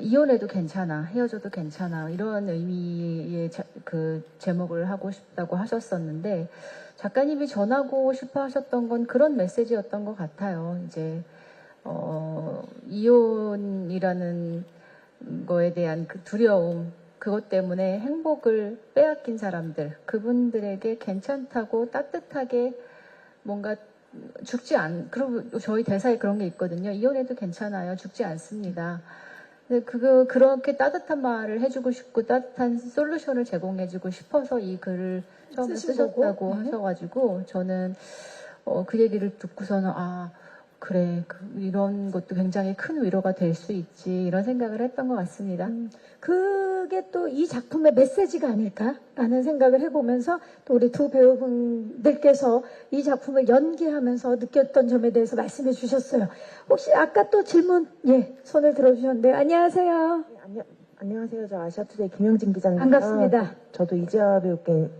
이혼해도 괜찮아, 헤어져도 괜찮아 이런 의미의 그 제목을 하고 싶다고 하셨었는데 작가님이 전하고 싶어 하셨던 건 그런 메시지였던 것 같아요. 이제 이혼이라는 거에 대한 그 두려움, 그것 때문에 행복을 빼앗긴 사람들, 그분들에게 괜찮다고 따뜻하게 뭔가 그리고 저희 대사에 그런 게 있거든요. 이혼해도 괜찮아요. 죽지 않습니다. 근데 그렇게 따뜻한 말을 해주고 싶고 따뜻한 솔루션을 제공해주고 싶어서 이 글을 처음에 쓰셨다고 하셔가지고 저는 그 얘기를 듣고서는 그래, 이런 것도 굉장히 큰 위로가 될 수 있지 이런 생각을 했던 것 같습니다. 그게 또 이 작품의 메시지가 아닐까라는 생각을 해보면서 또 우리 두 배우분들께서 이 작품을 연기하면서 느꼈던 점에 대해서 말씀해 주셨어요. 혹시 아까 또 질문 손을 들어주셨는데요. 안녕하세요. 안녕하세요. 저 아시아투데이 김영진 기자입니다. 반갑습니다. 저도 이지아 배우께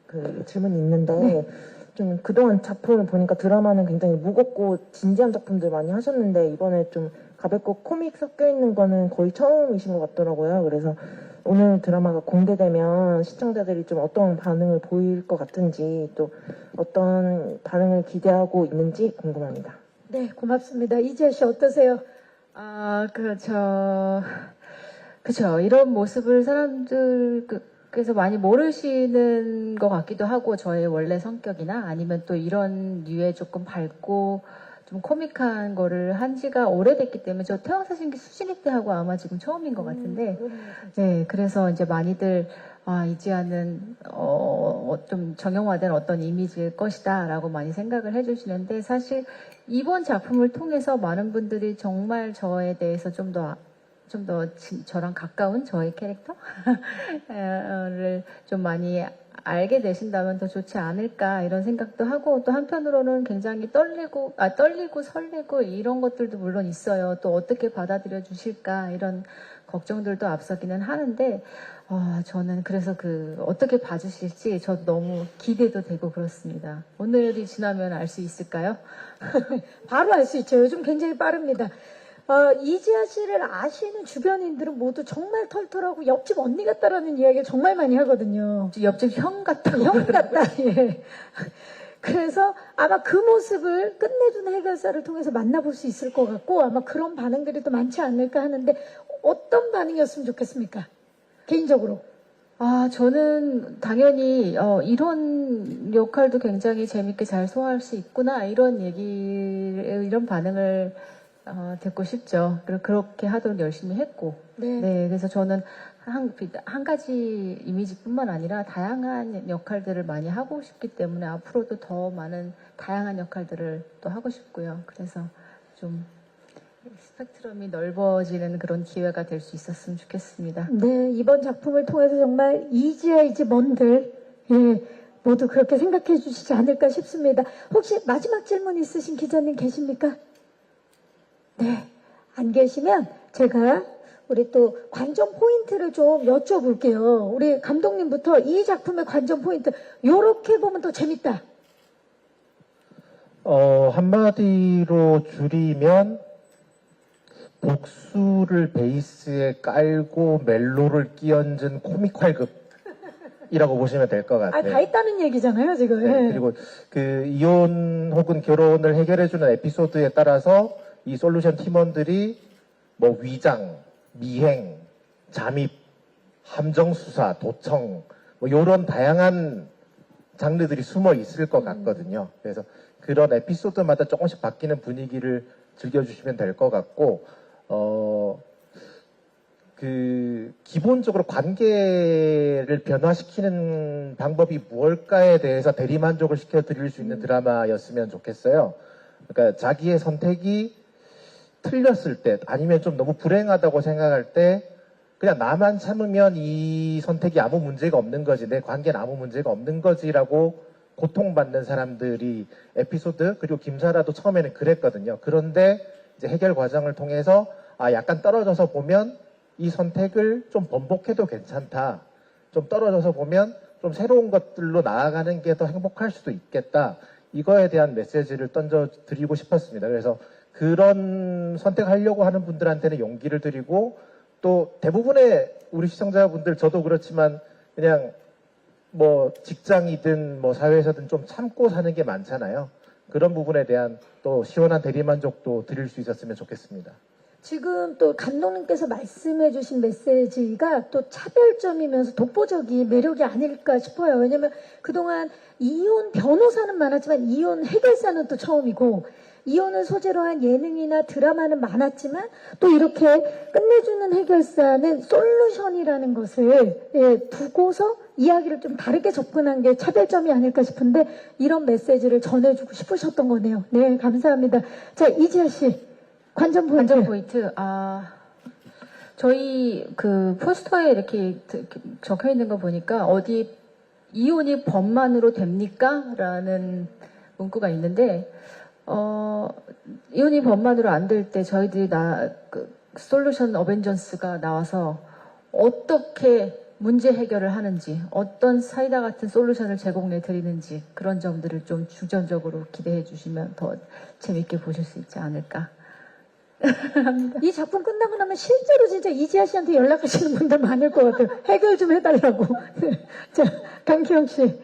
그 질문이 있는데 좀 그동안 작품을 보니까 드라마는 굉장히 무겁고 진지한 작품들 많이 하셨는데 이번에 좀 가볍고 코믹 섞여 있는 거는 거의 처음이신 것 같더라고요. 그래서 오늘 드라마가 공개되면 시청자들이 좀 어떤 반응을 보일 것 같은지 또 어떤 반응을 기대하고 있는지 궁금합니다. 네, 고맙습니다. 이지아 씨 어떠세요? 그쵸. 이런 모습을 사람들께서 많이 모르시는 것 같기도 하고, 저의 원래 성격이나 아니면 또 이런 류의 조금 밝고 좀 코믹한 거를 한 지가 오래됐기 때문에, 저 태왕사신기 수신입 때 하고 아마 지금 처음인 것 같은데, 네, 그래서 이제 많이들, 이지아는, 좀 정형화된 어떤 이미지일 것이다 라고 많이 생각을 해주시는데, 사실 이번 작품을 통해서 많은 분들이 정말 저에 대해서 좀 더 저랑 가까운 저의 캐릭터를 좀 많이 알게 되신다면 더 좋지 않을까 이런 생각도 하고, 또 한편으로는 굉장히 떨리고 설레고 이런 것들도 물론 있어요. 또 어떻게 받아들여 주실까 이런 걱정들도 앞서기는 하는데, 저는 그래서 어떻게 봐주실지 저도 너무 기대도 되고 그렇습니다. 오늘이 지나면 알 수 있을까요? 바로 알 수 있죠. 요즘 굉장히 빠릅니다. 이지아 씨를 아시는 주변인들은 모두 정말 털털하고 옆집 언니 같다라는 이야기를 정말 많이 하거든요. 옆집 형 같다고. 형 같다. 예. 그래서 아마 그 모습을 끝내주는 해결사를 통해서 만나볼 수 있을 것 같고, 아마 그런 반응들이 더 많지 않을까 하는데, 어떤 반응이었으면 좋겠습니까? 개인적으로. 저는 당연히 이런 역할도 굉장히 재밌게 잘 소화할 수 있구나 이런 반응을 듣고 싶죠. 그리고 그렇게 하도록 열심히 했고, 네. 그래서 저는 한 가지 이미지뿐만 아니라 다양한 역할들을 많이 하고 싶기 때문에 앞으로도 더 많은 다양한 역할들을 또 하고 싶고요. 그래서 좀 스펙트럼이 넓어지는 그런 기회가 될 수 있었으면 좋겠습니다. 네, 이번 작품을 통해서 정말 이지아이지 뭔들, 모두 그렇게 생각해 주시지 않을까 싶습니다. 혹시 마지막 질문 있으신 기자님 계십니까? 네, 안 계시면 제가 우리 또 관전 포인트를 좀 여쭤볼게요. 우리 감독님부터 이 작품의 관전 포인트, 요렇게 보면 더 재밌다. 한마디로 줄이면 복수를 베이스에 깔고 멜로를 끼얹은 코믹 활급이라고 보시면 될 것 같아요. 다 했다는 얘기잖아요, 지금. 네, 그리고 이혼 혹은 결혼을 해결해주는 에피소드에 따라서 이 솔루션 팀원들이 뭐 위장, 미행, 잠입, 함정수사, 도청 뭐 이런 다양한 장르들이 숨어 있을 것 같거든요. 그래서 그런 에피소드마다 조금씩 바뀌는 분위기를 즐겨주시면 될 것 같고, 기본적으로 관계를 변화시키는 방법이 무엇일까에 대해서 대리만족을 시켜드릴 수 있는 드라마였으면 좋겠어요. 그러니까 자기의 선택이 틀렸을 때, 아니면 좀 너무 불행하다고 생각할 때, 그냥 나만 참으면 이 선택이 아무 문제가 없는 거지, 내 관계는 아무 문제가 없는 거지라고 고통받는 사람들이 에피소드, 그리고 김사라도 처음에는 그랬거든요. 그런데 이제 해결 과정을 통해서 약간 떨어져서 보면 이 선택을 좀 번복해도 괜찮다. 좀 떨어져서 보면 좀 새로운 것들로 나아가는 게 더 행복할 수도 있겠다. 이거에 대한 메시지를 던져드리고 싶었습니다. 그래서 그런 선택하려고 하는 분들한테는 용기를 드리고, 또 대부분의 우리 시청자분들, 저도 그렇지만 그냥 뭐 직장이든 뭐 사회에서든 좀 참고 사는 게 많잖아요. 그런 부분에 대한 또 시원한 대리만족도 드릴 수 있었으면 좋겠습니다. 지금 또 감독님께서 말씀해 주신 메시지가 또 차별점이면서 독보적인 매력이 아닐까 싶어요. 왜냐면 그동안 이혼 변호사는 많았지만 이혼 해결사는 또 처음이고, 이혼을 소재로 한 예능이나 드라마는 많았지만 또 이렇게 끝내주는 해결사는 솔루션이라는 것을 두고서 이야기를 좀 다르게 접근한 게 차별점이 아닐까 싶은데, 이런 메시지를 전해주고 싶으셨던 거네요. 네, 감사합니다. 자, 이지아 씨, 관전 포인트. 저희 포스터에 이렇게 적혀 있는 거 보니까 어디 이혼이 법만으로 됩니까? 라는 문구가 있는데, 이혼이 법만으로 안 될 때 저희들이 솔루션 어벤져스가 나와서 어떻게 문제 해결을 하는지, 어떤 사이다 같은 솔루션을 제공해 드리는지, 그런 점들을 좀 중점적으로 기대해 주시면 더 재밌게 보실 수 있지 않을까. 이 작품 끝나고 나면 실제로 진짜 이지아 씨한테 연락하시는 분들 많을 것 같아요. 해결 좀 해달라고. 네. 자, 강기영 씨.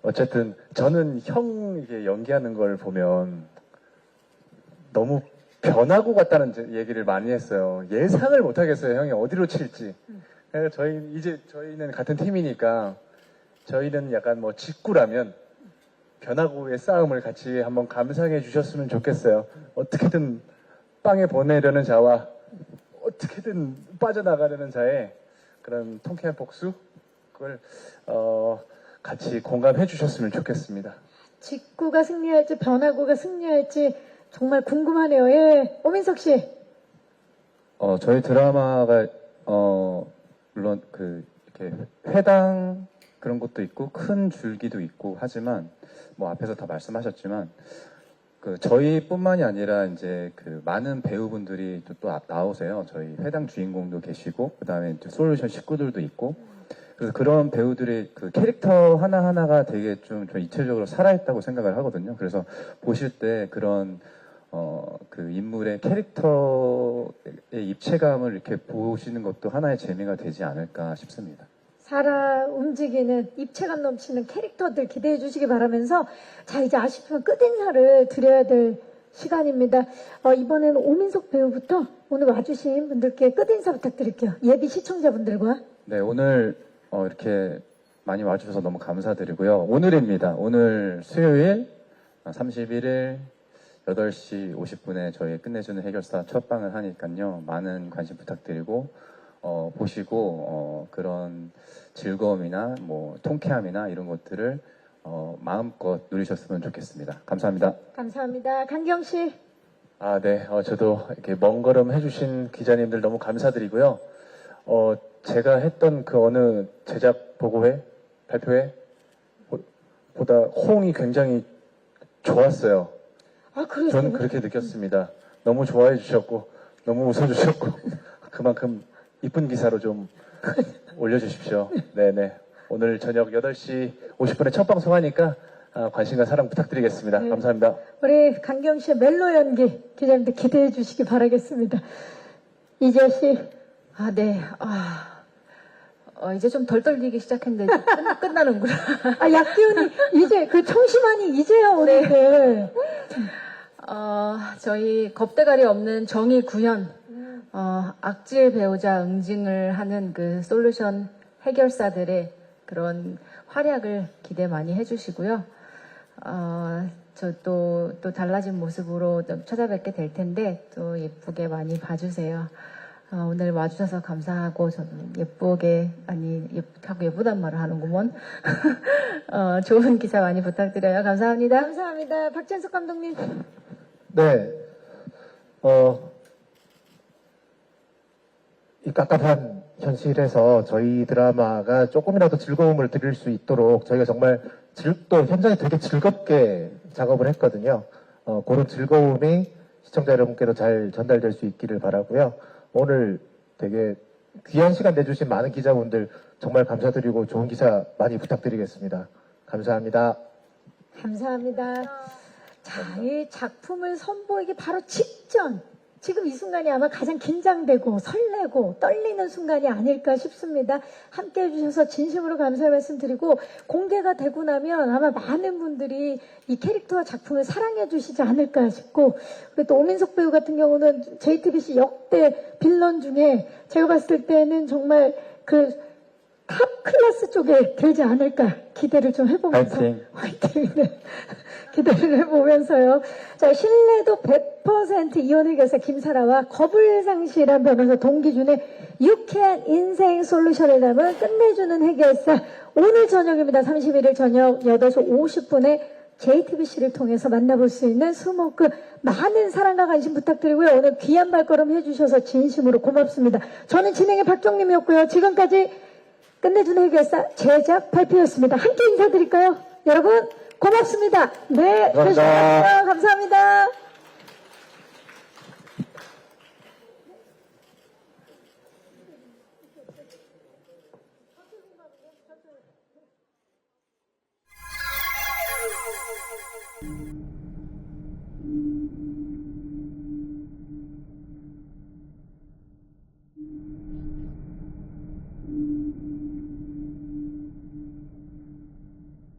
어쨌든 저는 형 이게 연기하는 걸 보면 너무 변하고 같다는 얘기를 많이 했어요. 예상을 못 하겠어요. 형이 어디로 칠지. 그래서 저희는 같은 팀이니까 저희는 약간 뭐 직구라면 변화구의 싸움을 같이 한번 감상해 주셨으면 좋겠어요. 어떻게든 빵에 보내려는 자와 어떻게든 빠져나가려는 자의 그런 통쾌한 복수 그걸 같이 공감해 주셨으면 좋겠습니다. 직구가 승리할지 변화구가 승리할지 정말 궁금하네요. 예, 오민석 씨. 저희 드라마가 물론 이렇게 회당 그런 것도 있고 큰 줄기도 있고 하지만 뭐 앞에서 다 말씀하셨지만 저희뿐만이 아니라 이제 많은 배우분들이 또 나오세요. 저희 회당 주인공도 계시고 그다음에 솔루션 식구들도 있고 그래서 그런 배우들의 캐릭터 하나하나가 되게 좀 입체적으로 살아있다고 생각을 하거든요. 그래서 보실 때 그런 인물의 캐릭터의 입체감을 이렇게 보시는 것도 하나의 재미가 되지 않을까 싶습니다. 살아 움직이는 입체감 넘치는 캐릭터들 기대해 주시기 바라면서 자 이제 아쉽지만 끝인사를 드려야 될 시간입니다. 이번에는 오민석 배우부터 오늘 와주신 분들께 끝인사 부탁드릴게요. 예비 시청자분들과. 네, 오늘 이렇게 많이 와주셔서 너무 감사드리고요. 오늘입니다. 오늘 수요일 31일 8시 50분에 저희 끝내주는 해결사 첫 방을 하니까요. 많은 관심 부탁드리고 보시고 그런 즐거움이나 뭐 통쾌함이나 이런 것들을 마음껏 누리셨으면 좋겠습니다. 감사합니다. 감사합니다. 강경 씨. 네. 저도 이렇게 먼 걸음 해주신 기자님들 너무 감사드리고요. 제가 했던 그 어느 제작 보고회, 발표회 보다 호응이 굉장히 좋았어요. 그래요? 저는 그렇게 느꼈습니다. 너무 좋아해 주셨고, 너무 웃어주셨고, 그만큼 이쁜 기사로 좀 올려주십시오. 네네. 오늘 저녁 8시 50분에 첫 방송하니까 관심과 사랑 부탁드리겠습니다. 네. 감사합니다. 우리 강경 씨의 멜로 연기 기자님들 기대해 주시기 바라겠습니다. 이지아 씨. 네. 이제 좀 덜 떨리기 시작했는데 끝나는구나. 약기운이 이제 청심환이 이제야 오는데. 저희 겁대가리 없는 정의 구현, 악질 배우자 응징을 하는 그 솔루션 해결사들의 그런 활약을 기대 많이 해주시고요. 저 또 달라진 모습으로 좀 찾아뵙게 될 텐데 또 예쁘게 많이 봐주세요. 오늘 와주셔서 감사하고 저는 예쁘단 말을 하는구먼. 좋은 기사 많이 부탁드려요. 감사합니다. 감사합니다. 박찬석 감독님. 네. 이 깝깝한 현실에서 저희 드라마가 조금이라도 즐거움을 드릴 수 있도록 저희가 정말 또 현장에 되게 즐겁게 작업을 했거든요. 그런 즐거움이 시청자 여러분께도 잘 전달될 수 있기를 바라고요. 오늘 되게 귀한 시간 내주신 많은 기자분들 정말 감사드리고 좋은 기사 많이 부탁드리겠습니다. 감사합니다. 감사합니다. 자, 이 작품을 선보이기 바로 직전, 지금 이 순간이 아마 가장 긴장되고 설레고 떨리는 순간이 아닐까 싶습니다. 함께 해주셔서 진심으로 감사의 말씀 드리고 공개가 되고 나면 아마 많은 분들이 이 캐릭터와 작품을 사랑해 주시지 않을까 싶고 그리고 또 오민석 배우 같은 경우는 JTBC 역대 빌런 중에 제가 봤을 때는 정말 탑 클래스 쪽에 들지 않을까 기대를 좀 해보면서 화이팅 네. 기대를 해보면서요. 자, 신뢰도 100% 이혼의 교사 김사라와 거불상실한 변호사 동기준의 유쾌한 인생 솔루션을 담은 끝내주는 해결사 오늘 저녁입니다. 31일 저녁 8시 50분에 JTBC를 통해서 만나볼 수 있는 수목금 많은 사랑과 관심 부탁드리고요. 오늘 귀한 발걸음 해주셔서 진심으로 고맙습니다. 저는 진행의 박정림이었고요. 지금까지 끝내주는 해결사 제작 발표였습니다. 함께 인사드릴까요? 여러분 고맙습니다. 네, 감사합니다. 감사합니다.